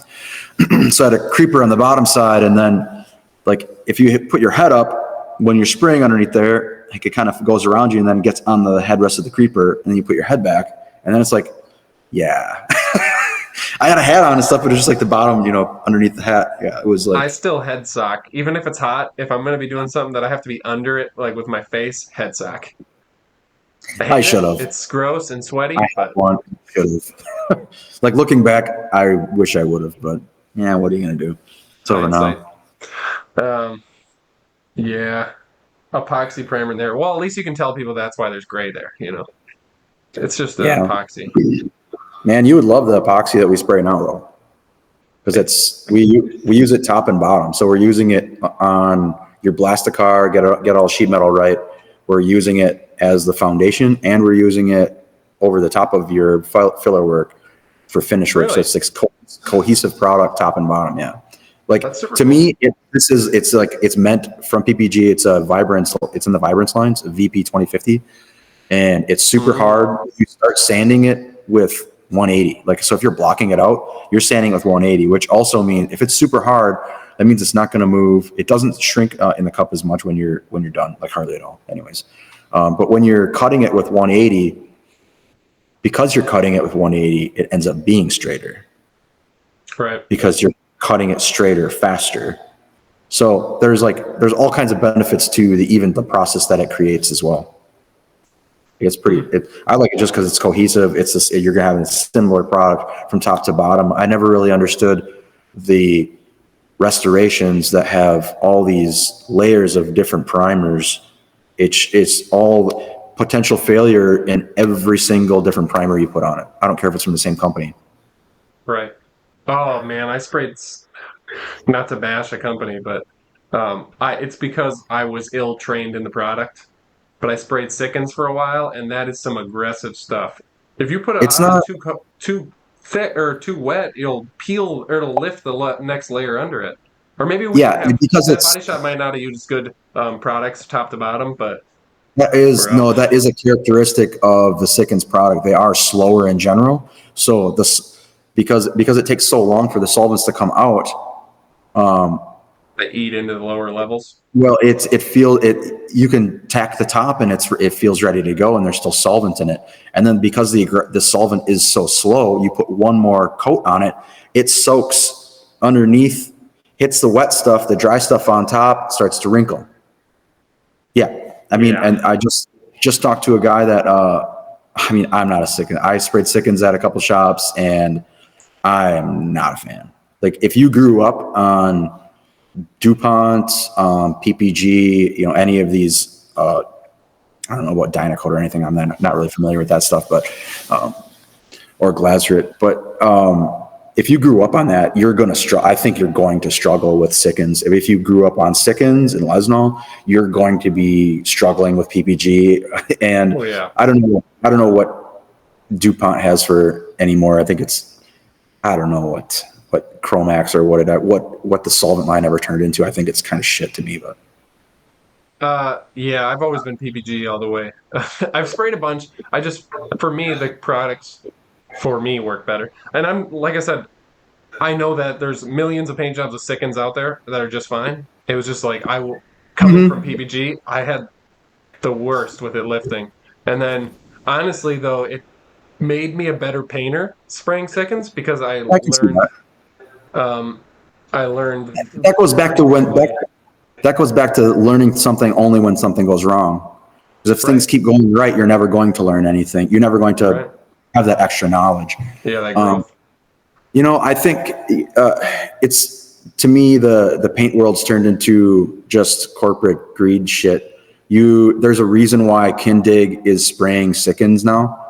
So I had a creeper on the bottom side, and then like if you put your head up when you're spraying underneath there, like it kind of goes around you and then gets on the headrest of the creeper, and then you put your head back, and then it's like, yeah. I had a hat on and stuff, but it was just like the bottom, underneath the hat. Yeah, it was like. I still head sock. Even if it's hot, if I'm going to be doing something that I have to be under it, like with my face, head sock. I should have. It's gross and sweaty. I had one. Should have. Like looking back, I wish I would have, but yeah, what are you going to do? It's over now. Yeah. Epoxy primer there. Well, at least you can tell people that's why there's gray there, It's just epoxy. Man, you would love the epoxy that we spray now, though, because we use it top and bottom. So we're using it on your Blastacar, get all sheet metal right. We're using it as the foundation, and we're using it over the top of your filler work for finish work. Really? So it's cohesive product, top and bottom. Yeah, like to cool. me, it's meant from PPG. It's a Vibrance. It's in the Vibrance lines, VP 2050, and it's super hard. You start sanding it with 180. Like, so if you're blocking it out, you're sanding with 180, which also means if it's super hard, that means it's not going to move. It doesn't shrink in the cup as much when you're done, like hardly at all anyways. But when you're cutting it with 180, because you're cutting it with 180, it ends up being straighter. Right. Because you're cutting it straighter, faster. So there's all kinds of benefits to the process that it creates as well. It's I like it just because it's cohesive. You're gonna have a similar product from top to bottom. I never really understood the restorations that have all these layers of different primers. It's all potential failure in every single different primer you put on it. I don't care if it's from the same company. Right. Oh man, I sprayed. Not to bash a company, but it's because I was ill trained in the product. But I sprayed Sickens for a while, and that is some aggressive stuff. If you put it on too thick or too wet, it'll peel or it'll lift the next layer under it. Or maybe because that body shop might not have used good products top to bottom, but that is a characteristic of the Sickens product. They are slower in general, so because it takes so long for the solvents to come out. They eat into the lower levels. Well, you can tack the top and it feels ready to go, and there's still solvent in it. And then because the solvent is so slow, you put one more coat on it, it soaks underneath, hits the wet stuff, the dry stuff on top starts to wrinkle. Yeah, and I just talked to a guy that I'm not a Sickens. I sprayed Sickens at a couple shops, and I am not a fan. Like if you grew up on DuPont, PPG, any of these, I don't know about Dynacoat or anything. I'm not really familiar with that stuff, but, or Glazrit, but, if you grew up on that, I think you're going to struggle with Sickens. If you grew up on Sickens and Lesnol, you're going to be struggling with PPG. And I don't know what DuPont has for anymore. I think I don't know what Chromax or what the solvent line ever turned into. I think it's kind of shit to me, but. Yeah, I've always been PPG all the way. I've sprayed a bunch. For me, the products for me work better. And like I said, I know that there's millions of paint jobs with Sickens out there that are just fine. It was just like, coming from PPG, I had the worst with it lifting. And then, honestly, though, it made me a better painter spraying Sickens because I learned. That goes back to learning something only when something goes wrong. Because if things keep going right, you're never going to learn anything. You're never going to have that extra knowledge. Yeah, that growth. I think it's, to me, the paint world's turned into just corporate greed shit. There's a reason why Kindig is spraying Sikkens now.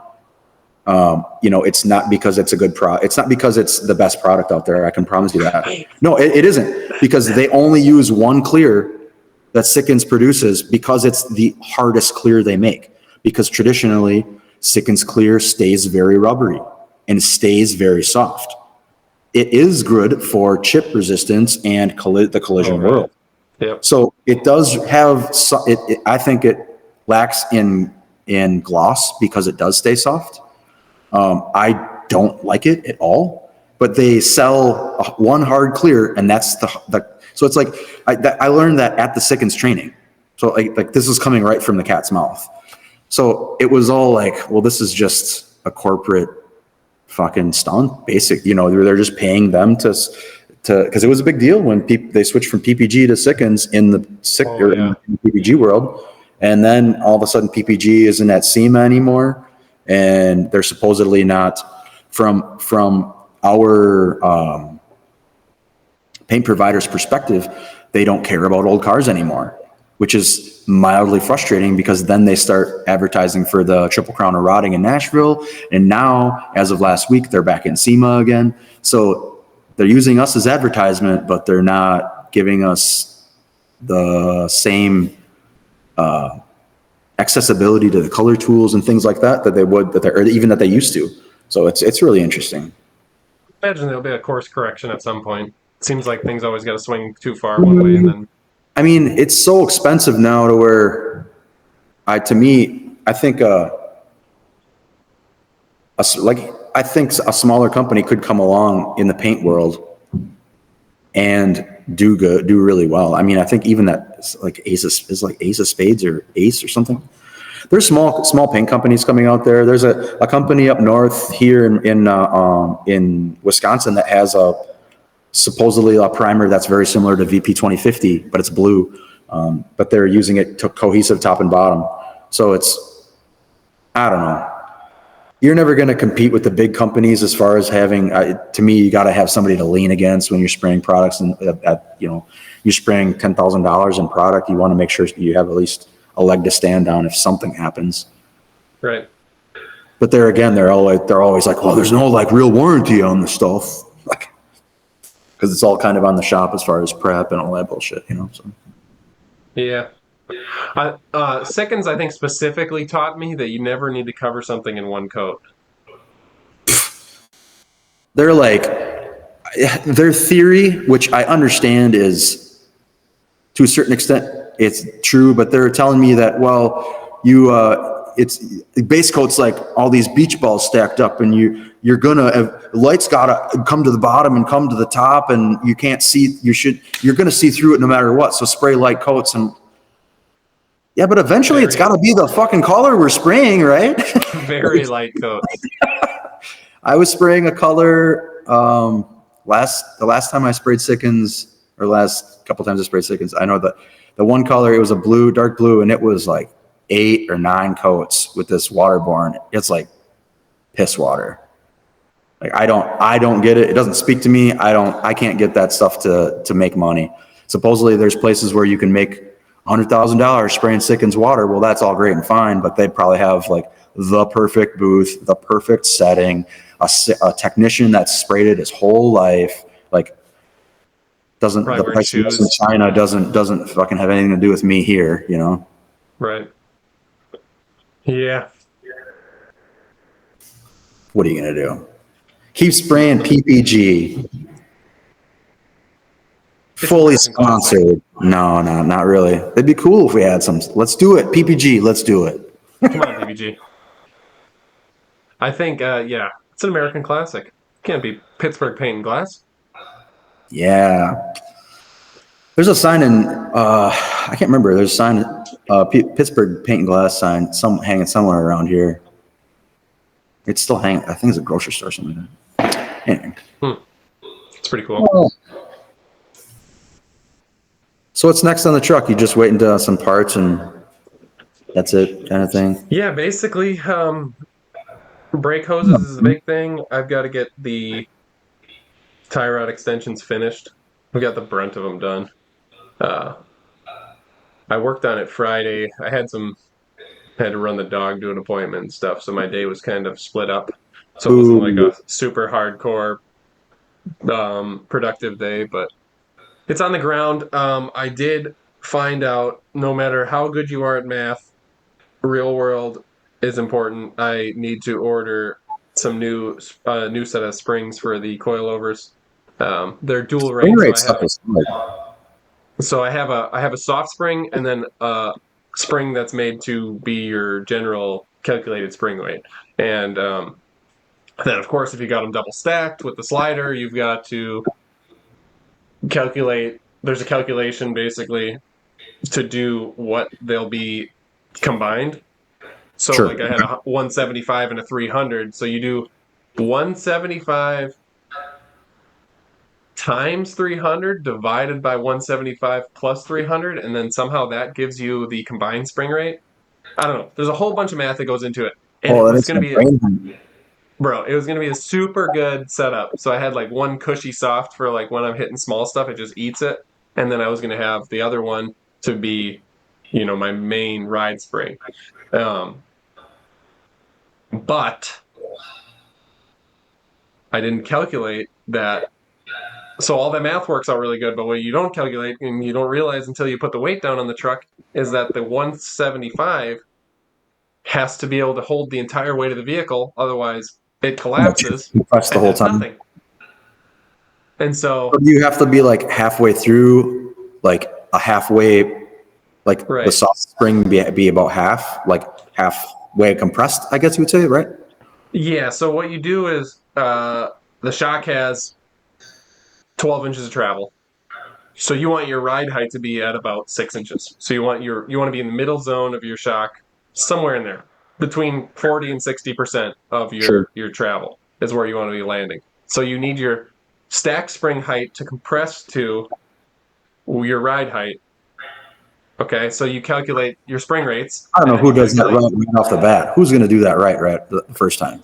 It's not because it's a good product. It's not because it's the best product out there. I can promise you that. No, it isn't, because they only use one clear that Sikkens produces because it's the hardest clear they make. Because traditionally, Sikkens clear stays very rubbery and stays very soft. It is good for chip resistance and the collision world. Yep. So it does have. I think it lacks in gloss because it does stay soft. I don't like it at all, but they sell one hard clear, and that's the so it's like I learned that at the Sikkens training. So like this is coming right from the cat's mouth. So it was all like, well, this is just a corporate fucking stunt, basic. They're just paying them to because it was a big deal when they switched from PPG to Sikkens in the in the PPG world, and then all of a sudden PPG isn't at SEMA anymore. And they're supposedly not, from our paint provider's perspective, they don't care about old cars anymore, which is mildly frustrating, because then they start advertising for the Triple Crown of Rotting in Nashville. And now, as of last week, they're back in SEMA again. So they're using us as advertisement, but they're not giving us the same accessibility to the color tools and things like that that they used to. So it's really interesting. I imagine there'll be a course correction at some point. It seems like things always got to swing too far one way, and then. I mean, it's so expensive now to where, I think a smaller company could come along in the paint world and do really well. I mean, I think even that like Ace of Spades or Ace or something. There's small paint companies coming out there. There's a company up north here in Wisconsin that has supposedly a primer that's very similar to VP 2050, but it's blue. But they're using it to cohesive top and bottom. So I don't know. You're never going to compete with the big companies as far as having, to me, you got to have somebody to lean against when you're spraying products, and you're spraying $10,000 in product. You want to make sure you have at least a leg to stand on if something happens. Right. But they're always like, well, there's no like real warranty on the stuff, like, because it's all kind of on the shop as far as prep and all that bullshit, So. Yeah. Sikkens, I think, specifically taught me that you never need to cover something in one coat. They're like, their theory, which I understand is, to a certain extent, it's true, but they're telling me that, well, it's base coat's like all these beach balls stacked up, and you're gonna light's gotta come to the bottom and come to the top, and you can't see. You're gonna see through it no matter what. So spray light coats, and yeah, but eventually it's got to be the fucking color we're spraying, right? Very light coats. I was spraying a color the last time I sprayed Sikkens, or last couple times I sprayed Sikkens. I know that the one color, it was a blue, dark blue, and it was like 8 or 9 coats with this waterborne. It's like piss water. Like I don't get it. It doesn't speak to me. I can't get that stuff to make money. Supposedly there's places where you can make $100,000 spraying Sikkens water. Well, that's all great and fine, but they'd probably have like the perfect booth, the perfect setting, a technician that's sprayed it his whole life. Like the price in China doesn't fucking have anything to do with me here, Right. Yeah. What are you gonna do? Keep spraying PPG. Fully sponsored. No, not really. It'd be cool if we had some. Let's do it. PPG, let's do it. Come on, PPG. I think, it's an American classic. Can't be Pittsburgh Paint and Glass. Yeah. There's a sign in, I can't remember. There's a sign, Pittsburgh Paint and Glass sign, hanging somewhere around here. It's still hanging. I think it's a grocery store or something like that. Anyway. It's pretty cool. Oh. So what's next on the truck? You just waiting to some parts and that's it, kind of thing? Yeah, basically, brake hoses is the big thing. I've got to get the tie rod extensions finished. We got the brunt of them done. I worked on it Friday. I had to run the dog to an appointment and stuff, so my day was kind of split up. So it wasn't like Ooh. a super hardcore productive day, but it's on the ground. I did find out no matter how good you are at math, real world is important. I need to order some new set of springs for the coilovers. They're dual Spring rate, rate stuff is hard. so I have a soft spring and then a spring that's made to be your general calculated spring weight. And then, of course, if you got them double stacked with the slider, you've got to calculate. There's a calculation basically to do what they'll be combined. So, like, Sure. I had a 175 and a 300. So you do 175 times 300 divided by 175 plus 300, and then somehow that gives you the combined spring rate. I don't know. There's a whole bunch of math that goes into it. And Oh, it that was makes going my to be, brain hungry. bro, it was going to be a super good setup. So I had like one cushy soft for like when I'm hitting small stuff, it just eats it. And then I was going to have the other one to be, my main ride spring. Um, but I didn't calculate that. So all that math works out really good, but what you don't calculate and you don't realize until you put the weight down on the truck is that the 175 has to be able to hold the entire weight of the vehicle. Otherwise, it collapses You press the and whole has time. nothing. And Or so, do you have to be like halfway through, like a halfway, like the right. soft spring be about half, like halfway compressed, I guess you would say, right? Yeah, so what you do is the shock has 12 inches of travel. So you want your ride height to be at about 6 inches. So you want to be in the middle zone of your shock, somewhere in there, between 40 and 60% of Sure. your travel is where you want to be landing. So you need your stack spring height to compress to your ride height. Okay, so you calculate your spring rates, I don't and know then who you does that calculate right off the bat. Who's going to do that right the first time?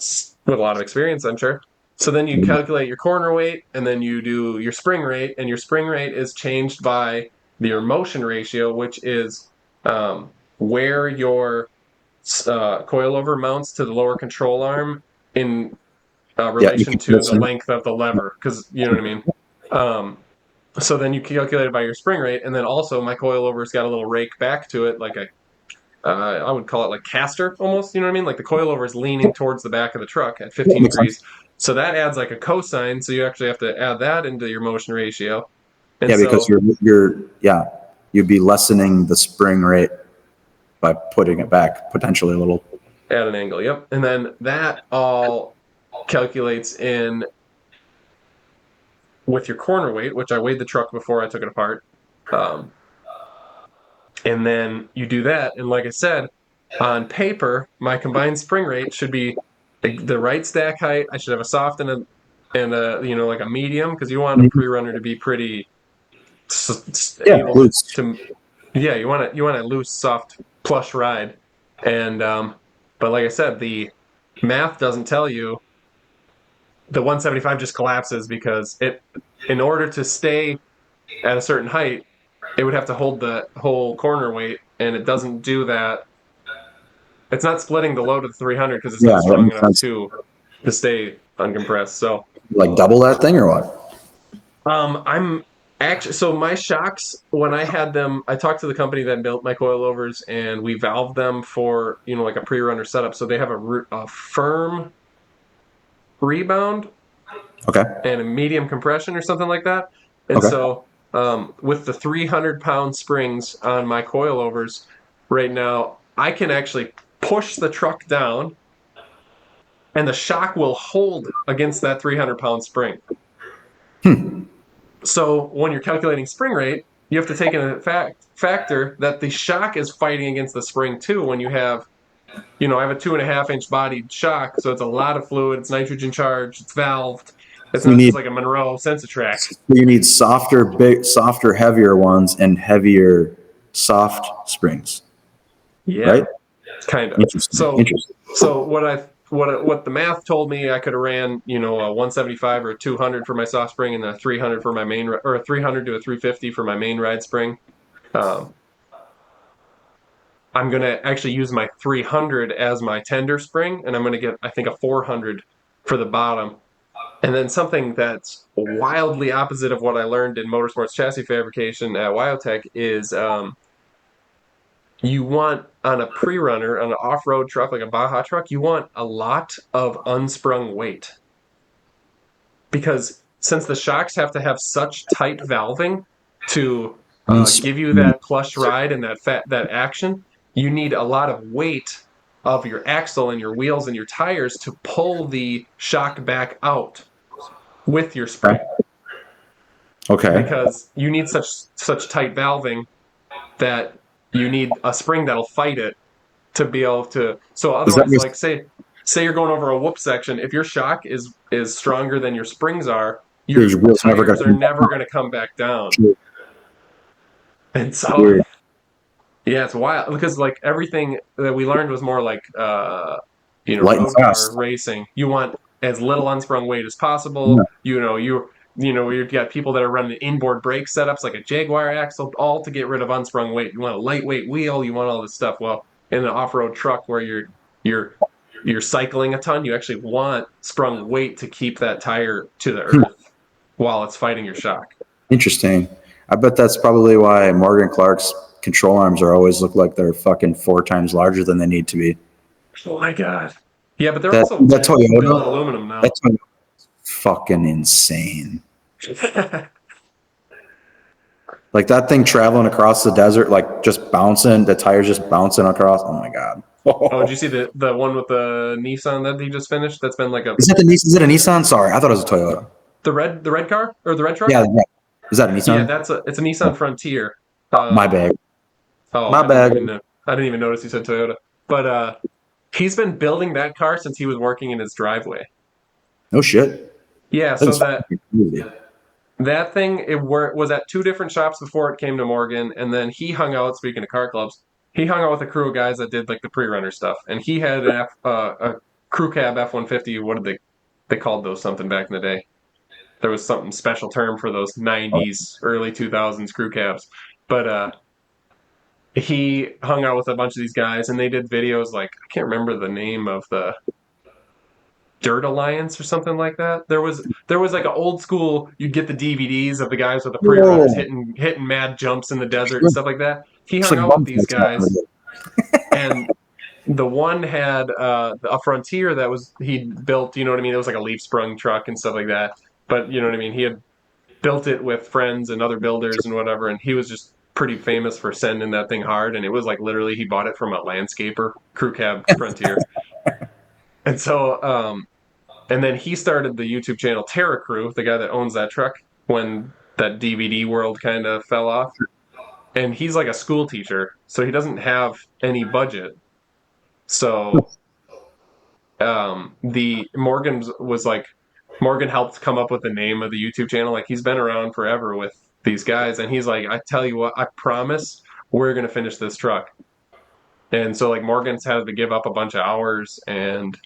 with a lot of experience, I'm sure. So then you calculate your corner weight, and then you do your spring rate, and your spring rate is changed by your motion ratio, which is where your coilover mounts to the lower control arm in Yeah, you relation can put to this the in. length of the lever, because you know what I mean. So then you calculate it by your spring rate, and then also my coilover's got a little rake back to it, like a I would call it like caster almost. You know what I mean? Like the coilover is leaning towards the back of the truck at Yeah, 15 makes sense. degrees. So that adds like a cosine. So you actually have to add that into your motion ratio. And Yeah, because so you'd be lessening the spring rate by putting it back potentially a little. at an angle, yep. And then that all calculates in with your corner weight, which I weighed the truck before I took it apart. Um, and then you do that. And like I said, on paper, my combined spring rate should be the right stack height. I should have a soft and a like a medium, because you want a pre-runner to be pretty Yeah, able loose. to yeah, you want a loose, soft, plush ride. And but like I said, the math doesn't tell you the 175 just collapses because in order to stay at a certain height, it would have to hold the whole corner weight, and it doesn't do that. It's not splitting the load of the 300 because it's Yeah, not that strong makes enough sense. to stay uncompressed. So Like double that thing or what? I'm actually, so my shocks, when I had them, I talked to the company that built my coilovers, and we valved them for like a pre-runner setup. So they have a firm rebound Okay. and a medium compression or something like that. And Okay. so with the 300-pound springs on my coilovers right now, I can actually push the truck down, and the shock will hold against that 300-pound spring. So when you're calculating spring rate, you have to take into factor that the shock is fighting against the spring too. When you have, I have a 2.5-inch bodied shock, so it's a lot of fluid. It's nitrogen charged. It's valved. It's So not just like a Monroe Sensatrack. you need softer, heavier ones and heavier soft springs, right? Yeah, kind of. Interesting. Interesting. So what the math told me, I could have ran a 175 or a 200 for my soft spring, and a 300 for my main, or a 300 to a 350 for my main ride spring. Um, I'm going to actually use my 300 as my tender spring, and I'm going to get, I think, a 400 for the bottom. And then something that's wildly opposite of what I learned in motorsports chassis fabrication at Wildtech is you want on a pre-runner, on an off-road truck like a Baja truck, you want a lot of unsprung weight. Because since the shocks have to have such tight valving to give you that plush ride and that action, you need a lot of weight of your axle and your wheels and your tires to pull the shock back out with your spring. Okay. Because you need such tight valving that you need a spring that'll fight it to be able to. So otherwise, like say you're going over a whoop section, if your shock is stronger than your springs are, your tires are never going to come back down. And so, yeah, it's wild because like everything that we learned was more like road car racing. You want as little unsprung weight as possible. Yeah. You've got people that are running inboard brake setups like a Jaguar axle, all to get rid of unsprung weight. You want a lightweight wheel. You want all this stuff. Well, in an off-road truck where you're cycling a ton, you actually want sprung weight to keep that tire to the earth while it's fighting your shock. Interesting. I bet that's probably why Morgan Clark's control arms are always look like they're fucking 4 times larger than they need to be. Oh my god. Yeah, but they're also built aluminum now. That's fucking insane. Like that thing traveling across the desert, like just bouncing, the tires just bouncing across. Oh my god. Oh, did you see the one with the Nissan that he just finished? That's been like a. Is it a Nissan? Sorry, I thought it was a Toyota. The red car or the red truck? Yeah. Is that a Nissan? Yeah, it's a Nissan Frontier. My bad. Oh, my bad. I didn't even notice you said Toyota. But he's been building that car since he was working in his driveway. No shit. Yeah, so that thing was at 2 different shops before it came to Morgan, and then he hung out. Speaking of car clubs, he hung out with a crew of guys that did like the pre-runner stuff, and he had a crew cab F-150. What did they called those something back in the day? There was something special term for those 90s, early 2000s crew cabs. But he hung out with a bunch of these guys, and they did videos like, I can't remember the name of the Dirt Alliance or something like that. There was like an old school, you'd get the DVDs of the guys with the pre-runners hitting mad jumps in the desert and stuff like that. He hung out with these guys, and the one had a Frontier that he built, you know what I mean? It was like a leaf sprung truck and stuff like that. But you know what I mean? He had built it with friends and other builders and whatever, and he was just pretty famous for sending that thing hard. And it was like literally he bought it from a landscaper crew cab Frontier. And so, and then he started the YouTube channel Terra Crew, the guy that owns that truck, when that DVD world kind of fell off. And he's like a school teacher, so he doesn't have any budget. So the Morgan helped come up with the name of the YouTube channel. Like he's been around forever with these guys, and he's like, I tell you what, I promise we're gonna finish this truck. And so like Morgan's had to give up a bunch of hours, and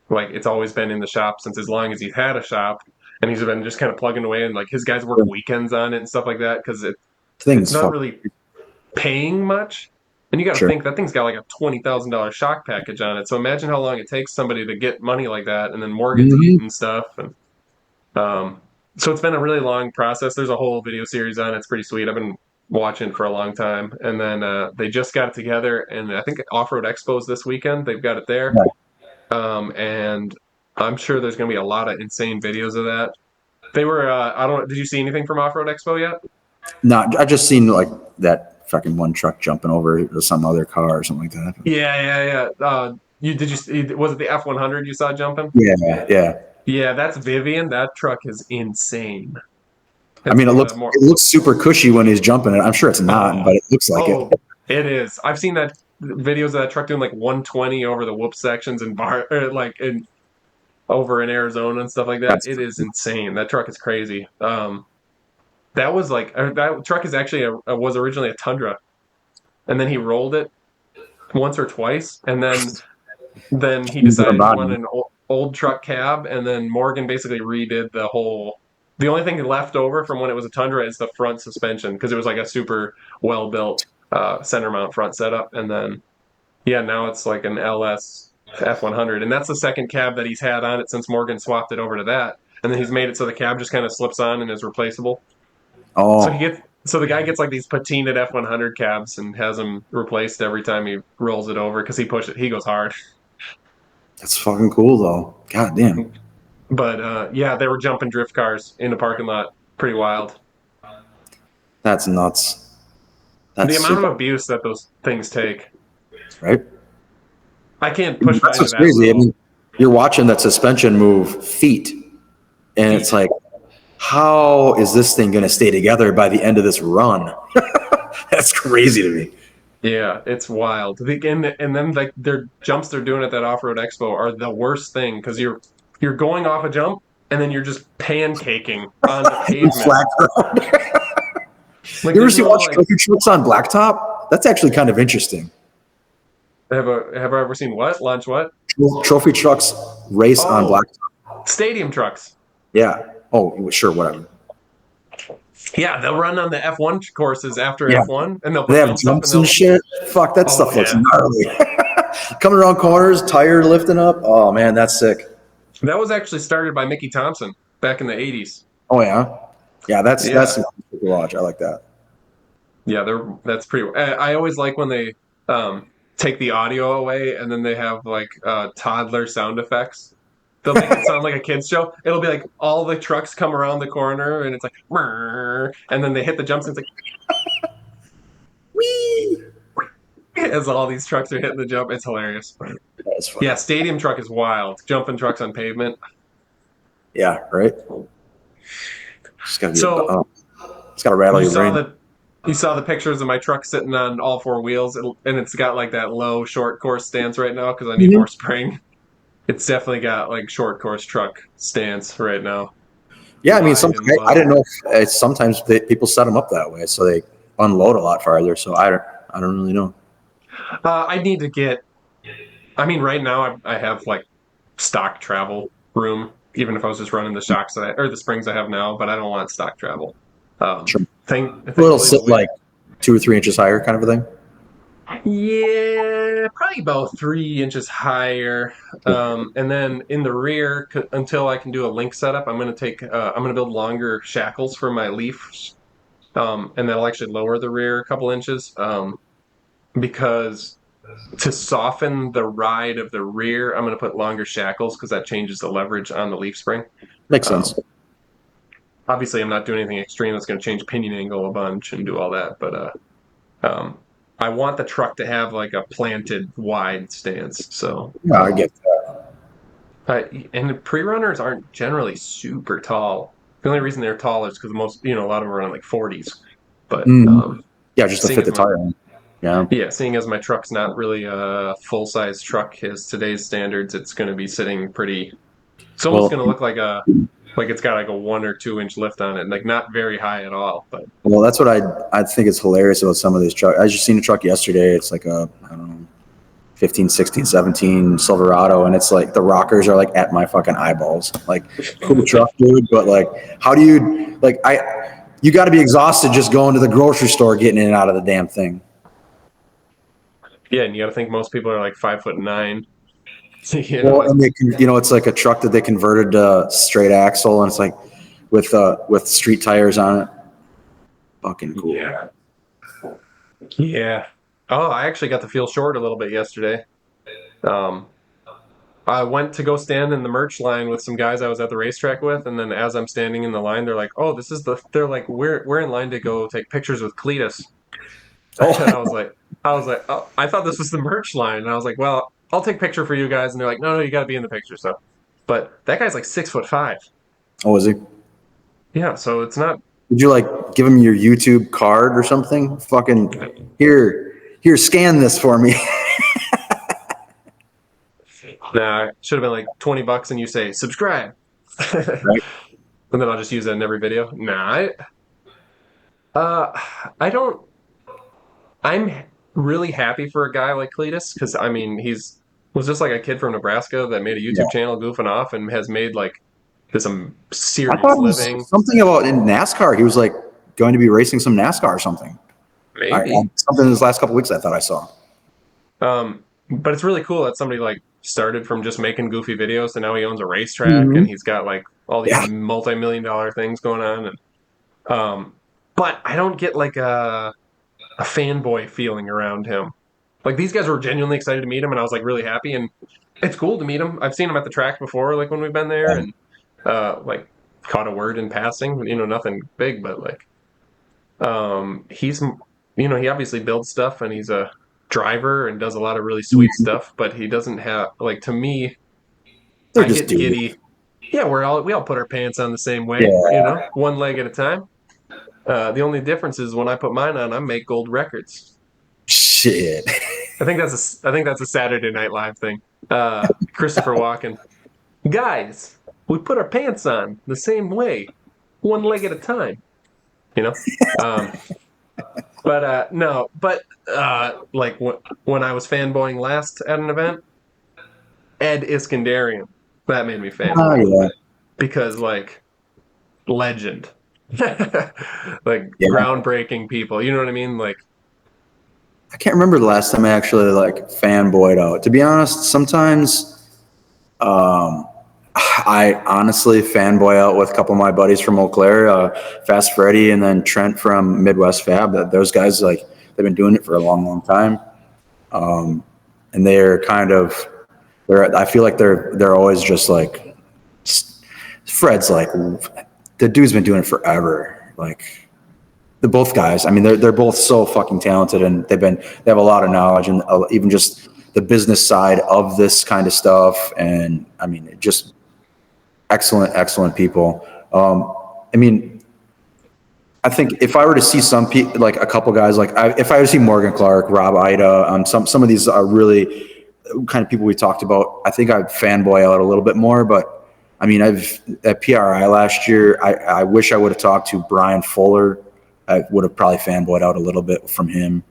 like it's always been in the shop since as long as he's had a shop, and he's been just kind of plugging away, and like his guys work weekends on it and stuff like that because it's not really paying much. And you got to think that thing's got like a $20,000 shock package on it. So imagine how long it takes somebody to get money like that, and then Morgan's eating stuff. And so it's been a really long process. There's a whole video series on it. It's pretty sweet. I've been watching for a long time. And then they just got it together, and I think Off-Road Expo's this weekend. They've got it there. And I'm sure there's going to be a lot of insane videos of that. They were, did you see anything from Off-Road Expo yet? No, I just seen like that fucking one truck jumping over some other car or something like that. Yeah. Was it the F-100 you saw jumping? Yeah. Yeah, that's Vivian. That truck is insane. I mean, it looks super cushy when he's jumping it. I'm sure it's not, but it looks like it. It is. I've seen that videos of that truck doing like 120 over the whoop sections and over in Arizona and stuff like that. It is insane. That truck is crazy. That truck is actually was originally a Tundra, and then he rolled it once or twice, and then he decided to run an old truck cab, and then Morgan basically redid the whole. The only thing left over from when it was a Tundra is the front suspension because it was like a super well built center mount front setup, and then yeah, now it's like an LS F100, and that's the second cab that he's had on it since Morgan swapped it over to that, and then he's made it so the cab just kind of slips on and is replaceable. So he Oh, gets so the guy gets like these patinaed F100 cabs and has them replaced every time he rolls it over because he goes hard. that's fucking cool though. God damn. But yeah, they were jumping drift cars in the parking lot. Pretty wild. That's nuts. The That's amount of super, abuse that those things take. right? I can't push mine That's to what's that crazy. I level. mean, you're watching that suspension move feet, and it's Feet. like, how is this thing going to stay together by the end of this run? That's crazy to me. Yeah, it's wild. And then like their jumps they're doing at that off-road expo are the worst thing because you're going off a jump and then you're just pancaking on the pavement. Flat ground. Like You ever there's see no watch like trophy trucks on blacktop? That's actually kind of interesting. have I ever seen what? Launch what? Trophy trucks race on Oh, blacktop. stadium trucks. Yeah. Oh, sure, whatever. Yeah, they'll run on the F1 courses after Yeah. F1 and they'll They put have jumps up and jumps and they'll shit. Fuck, that oh stuff looks yeah. gnarly. Coming around corners, tire lifting up. Oh man, that's sick. That was actually started by Mickey Thompson back in the 80s. Oh yeah, yeah. That's Yeah. cool to watch. I like that. Yeah, that's pretty. I always like when they take the audio away and then they have like toddler sound effects. They'll make it sound like a kids show. It'll be like all the trucks come around the corner and it's like, "Brrr," and then they hit the jumps and it's Whee! like as all these trucks are hitting the jump. It's hilarious. That's funny. Yeah, stadium truck is wild. Jumping trucks on pavement. Yeah, right. Just gotta be. So It's gotta rattle you your saw brain. the you saw the pictures of my truck sitting on all four wheels, and it's got like that low short course stance right now because I need Mhm. more spring. It's definitely got like short course truck stance right now, Yeah, I mean, wide and I didn't low. know if sometimes people set them up that way, so they unload a lot farther. So I don't really know. I need to get. I mean, right now I have like stock travel room, even if I was just running the shocks or the springs I have now, but I don't want stock travel. Sure. So it'll Thankfully, sit like 2 or 3 inches higher, kind of a thing. yeah, probably about 3 inches higher. Cool. And then in the rear, until I can do a link setup, I'm going to build longer shackles for my leaf, and that'll actually lower the rear a couple inches, because to soften the ride of the rear, I'm going to put longer shackles because that changes the leverage on the leaf spring. Makes sense. Um, Obviously, I'm not doing anything extreme that's going to change pinion angle a bunch and do all that, but um, I want the truck to have like a planted wide stance. So, Yeah, I get that. and the pre-runners aren't generally super tall. The only reason they're tall is because a lot of them are around like 40s. But Mhm. Yeah, just to seeing fit as the my tire in. Yeah. yeah, seeing as my truck's not really a full-size truck, his today's standards, it's going to be sitting pretty. It's almost Well, going to look like it's got like a 1 or 2 inch lift on it, like not very high at all. But well, that's what I think is hilarious about some of these trucks. I just seen a truck yesterday. It's like a, I don't know, 15, 16, 17 Silverado, and it's like the rockers are like at my fucking eyeballs. Like, cool truck, dude, but like, how do you like? You got to be exhausted just going to the grocery store, getting in and out of the damn thing. yeah, and you got to think most people are like 5'9". Well, Like and it's like a truck that they converted to straight axle, and it's like with street tires on it. Fucking cool. yeah, yeah. Oh, I actually got to feel short a little bit yesterday. Um, I went to go stand in the merch line with some guys I was at the racetrack with, and then as I'm standing in the line, they're like, "Oh, this is the." They're like, "We're in line to go take pictures with Cleetus," and Oh, oh, I thought this was the merch line, and I was like, "Well, I'll take a picture for you guys," and they're like, "No, no, you got to be in the picture." So, but that guy's like 6'5". oh, is he? Yeah, so it's not. Did you like give him your YouTube card or something? Fucking here, scan this for me. Nah, should have been like $20, and you say subscribe, and Right? then I'll just use that in every video. Nah, uh, I don't. I'm really happy for a guy like Cleetus because I mean he's was just like a kid from Nebraska that made a Yeah. YouTube channel goofing off and has made like this I thought serious it was living. something about in NASCAR. He was like going to be racing some NASCAR or something. Maybe. Something in this last couple weeks I thought I saw. But it's really cool that somebody like started from just making goofy videos and now he owns a racetrack and Hmm. he's got like all these Yeah. multi-million dollar things going on. And but I don't get like a fanboy feeling around him. Like these guys were genuinely excited to meet him, and I was like really happy. And it's cool to meet him. I've seen him at the track before, like when we've been there, and like caught a word in passing. Nothing big, but like he's he obviously builds stuff, and he's a driver and does a lot of really sweet Mhm. stuff. But he doesn't have like to me, They're I just get dudes. giddy. Yeah, we all put our pants on the same way, Yeah. one leg at a time. The only difference is when I put mine on, I make gold records. Shit. I think that's a Saturday Night Live thing. Christopher Walken. Guys, we put our pants on the same way, one leg at a time. You know, um, but no, but like when I was fanboying last at an event, Ed Iskandarian, that made me Oh, fanboy a little yeah. bit because like legend, like Yeah. groundbreaking people. You know what I mean? Like I can't remember the last time I actually like fanboyed out. To be honest, sometimes I honestly fanboy out with a couple of my buddies from Eau Claire, Fast Freddy, and then Trent from Midwest Fab. That those guys like they've been doing it for a long, long time, and they're kind of they're. I feel like they're always just like Fred's like the dude's been doing it forever. Like the both guys. I mean, they're both so fucking talented, and they have a lot of knowledge, and even just the business side of this kind of stuff. And I mean, just excellent people. I mean, I think if I were to see some people, like a couple guys, like if I were to see Morgan Clark, Rob Ida, some of these are really kind of people we talked about. I think I'd fanboy out a little bit more, but I mean, I've at PRI last year. I wish I would have talked to Brian Fuller. I would have probably fanboyed out a little bit from him,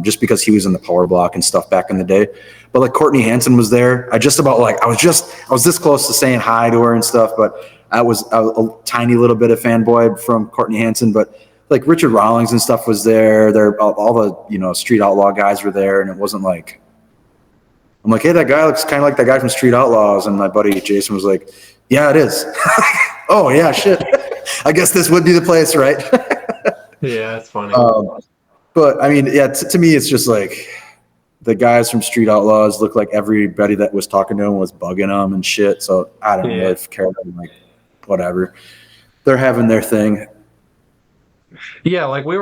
just because he was in the power block and stuff back in the day. But like Courtney Hansen was there. I was this close to saying hi to her and stuff, but I was a tiny little bit of fanboy from Courtney Hansen. But like Richard Rawlings and stuff was there. There all the Street Outlaw guys were there, and it wasn't like I'm like, hey, that guy looks kind of like that guy from Street Outlaws, and my buddy Jason was like, yeah, it is. Oh yeah, shit. I guess this would be the place, right? yeah, it's funny. But I mean, yeah, to me, it's just like the guys from Street Outlaws look like everybody that was talking to him was bugging them and shit. So I don't Yeah. really care. Like, whatever. They're having their thing. Yeah, like when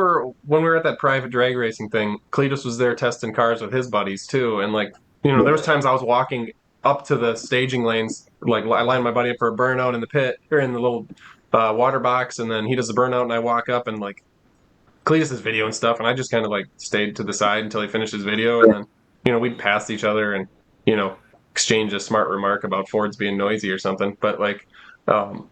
we were at that private drag racing thing, Cleetus was there testing cars with his buddies too, and like there was times I was walking up to the staging lanes, like I lined my buddy up for a burnout in the pit or in the little water box, and then he does the burnout, and I walk up and like Cleetus is video and stuff, and I just kind of like stayed to the side until he finished his video, and then we'd pass each other and you know exchange a smart remark about Ford's being noisy or something, but like. Um,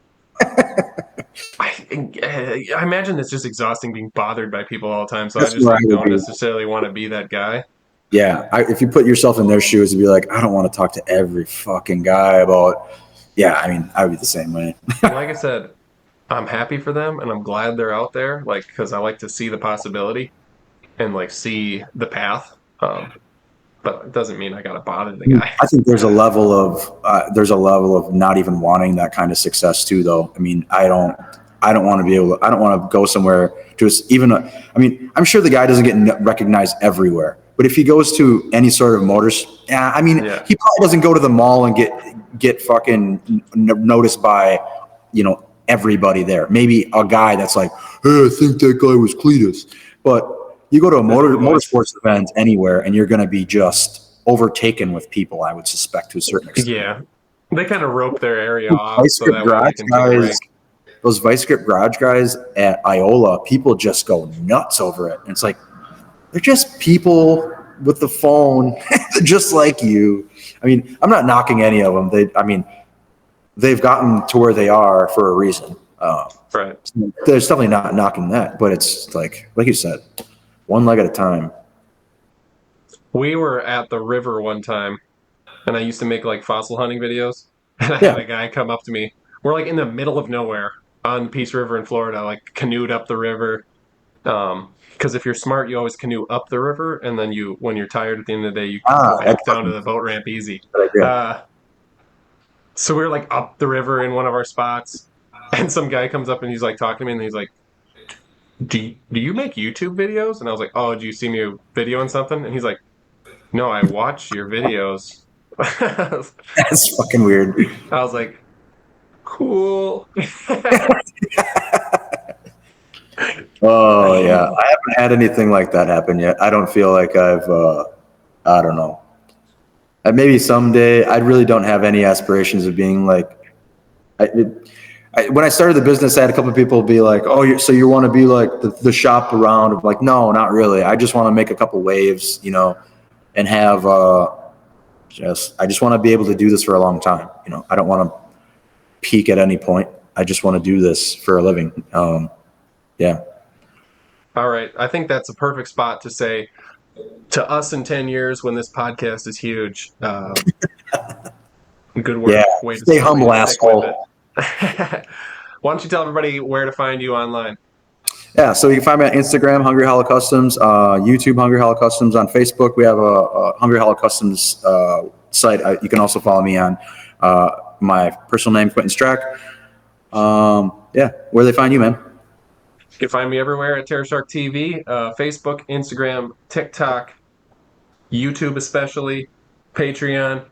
I imagine it's just exhausting being bothered by people all the time. So I That's just where I like would don't be. necessarily want to be that guy. Yeah, if you put yourself in their shoes, it'd be like, I don't want to talk to every fucking guy about. Yeah, I mean, I would be the same way. Like I said, I'm happy for them and I'm glad they're out there. Like because I like to see the possibility and like see the path. But it doesn't mean I got to bother the guy. I think there's a level of not even wanting that kind of success too, though. I mean, I don't want to be able to, I don't want to go somewhere just even. I mean, I'm sure the guy doesn't get recognized everywhere, but if he goes to any sort of motors, yeah, I mean, Yeah. he probably doesn't go to the mall and get fucking noticed by everybody there. Maybe a guy that's like, hey, I think that guy was Cleetus, but you go to a motorsports event anywhere, and you're going to be just overtaken with people. I would suspect to a certain extent. Yeah. They kind of rope their area off Vice so grip that way they garage can take a break. guys, those vice grip garage guys at Iola, people just go nuts over it. And it's like they're just people with the phone, just like you. I mean, I'm not knocking any of them. They've gotten to where they are for a reason. Right. There's definitely not knocking that, but it's like you said, one leg at a time. We were at the river one time and I used to make like fossil hunting videos. And I had a guy come up to me. We're like in the middle of nowhere on Peace River in Florida, like canoed up the river. Because if you're smart, you always canoe up the river, and then when you're tired at the end of the day, you can Ah, back that's down to fucking the boat ramp easy. good idea. So we were like up the river in one of our spots, and some guy comes up and he's like talking to me, and he's like, do you make YouTube videos? And I was like, oh, do you see me videoing something? And he's like, no, I watch your videos. I That's fucking weird. was like, cool. Oh yeah, I haven't had anything like that happen yet. I don't feel like I don't know. Maybe someday. I really don't have any aspirations of being like. When I started the business, I had a couple of people be like, "Oh, so you want to be like the shop around?" I'm like, no, not really. I just want to make a couple waves, and have I just want to be able to do this for a long time. I don't want to peak at any point. I just want to do this for a living. Yeah. All right. I think that's a perfect spot to say to us in 10 years when this podcast is huge. Good work. Yeah. Way Stay way humble, to stick with it. asshole. Why don't you tell everybody where to find you online? Yeah, so you can find me on Instagram, Hungry Hollow Customs, YouTube, Hungry Hollow Customs. On Facebook, we have a Hungry Hollow Customs site. You can also follow me on my personal name, Quintin Strack. Yeah, where they find you, man? You can find me everywhere at Terror Shark TV, Facebook, Instagram, TikTok, YouTube especially, Patreon.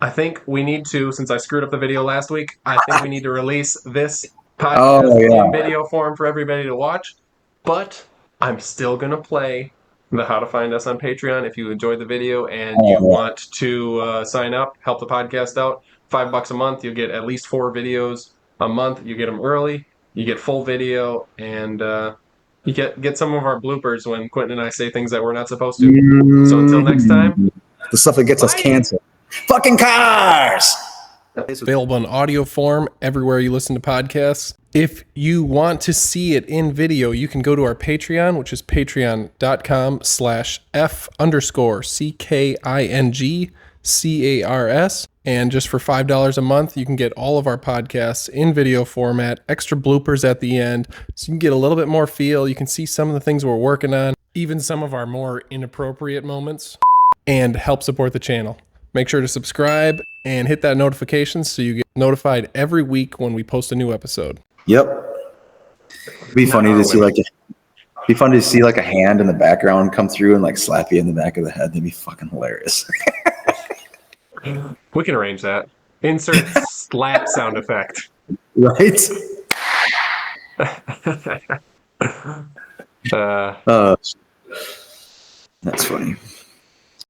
I think we need to, since I screwed up the video last week, I think we need to release this podcast Oh, yeah. in video form for everybody to watch. But I'm still going to play the How to Find Us on Patreon. If you enjoyed the video and you want to sign up, help the podcast out, $5 a month, you'll get at least 4 videos a month. You get them early, you get full video, and you get some of our bloopers when Quintin and I say things that we're not supposed to. So until next time, The stuff that gets us canceled. Fucking cars! Available in audio form everywhere you listen to podcasts. If you want to see it in video, you can go to our Patreon, which is patreon.com/F_CKINGCARS. And just for $5 a month, you can get all of our podcasts in video format, extra bloopers at the end, so you can get a little bit more feel. You can see some of the things we're working on, even some of our more inappropriate moments, and help support the channel. Make sure to subscribe and hit that notification so you get notified every week when we post a new episode. Yep. It'd be funny to see like a hand in the background come through and like slap you in the back of the head. That'd be fucking hilarious. we can arrange that. Insert slap sound effect. Right? That's funny.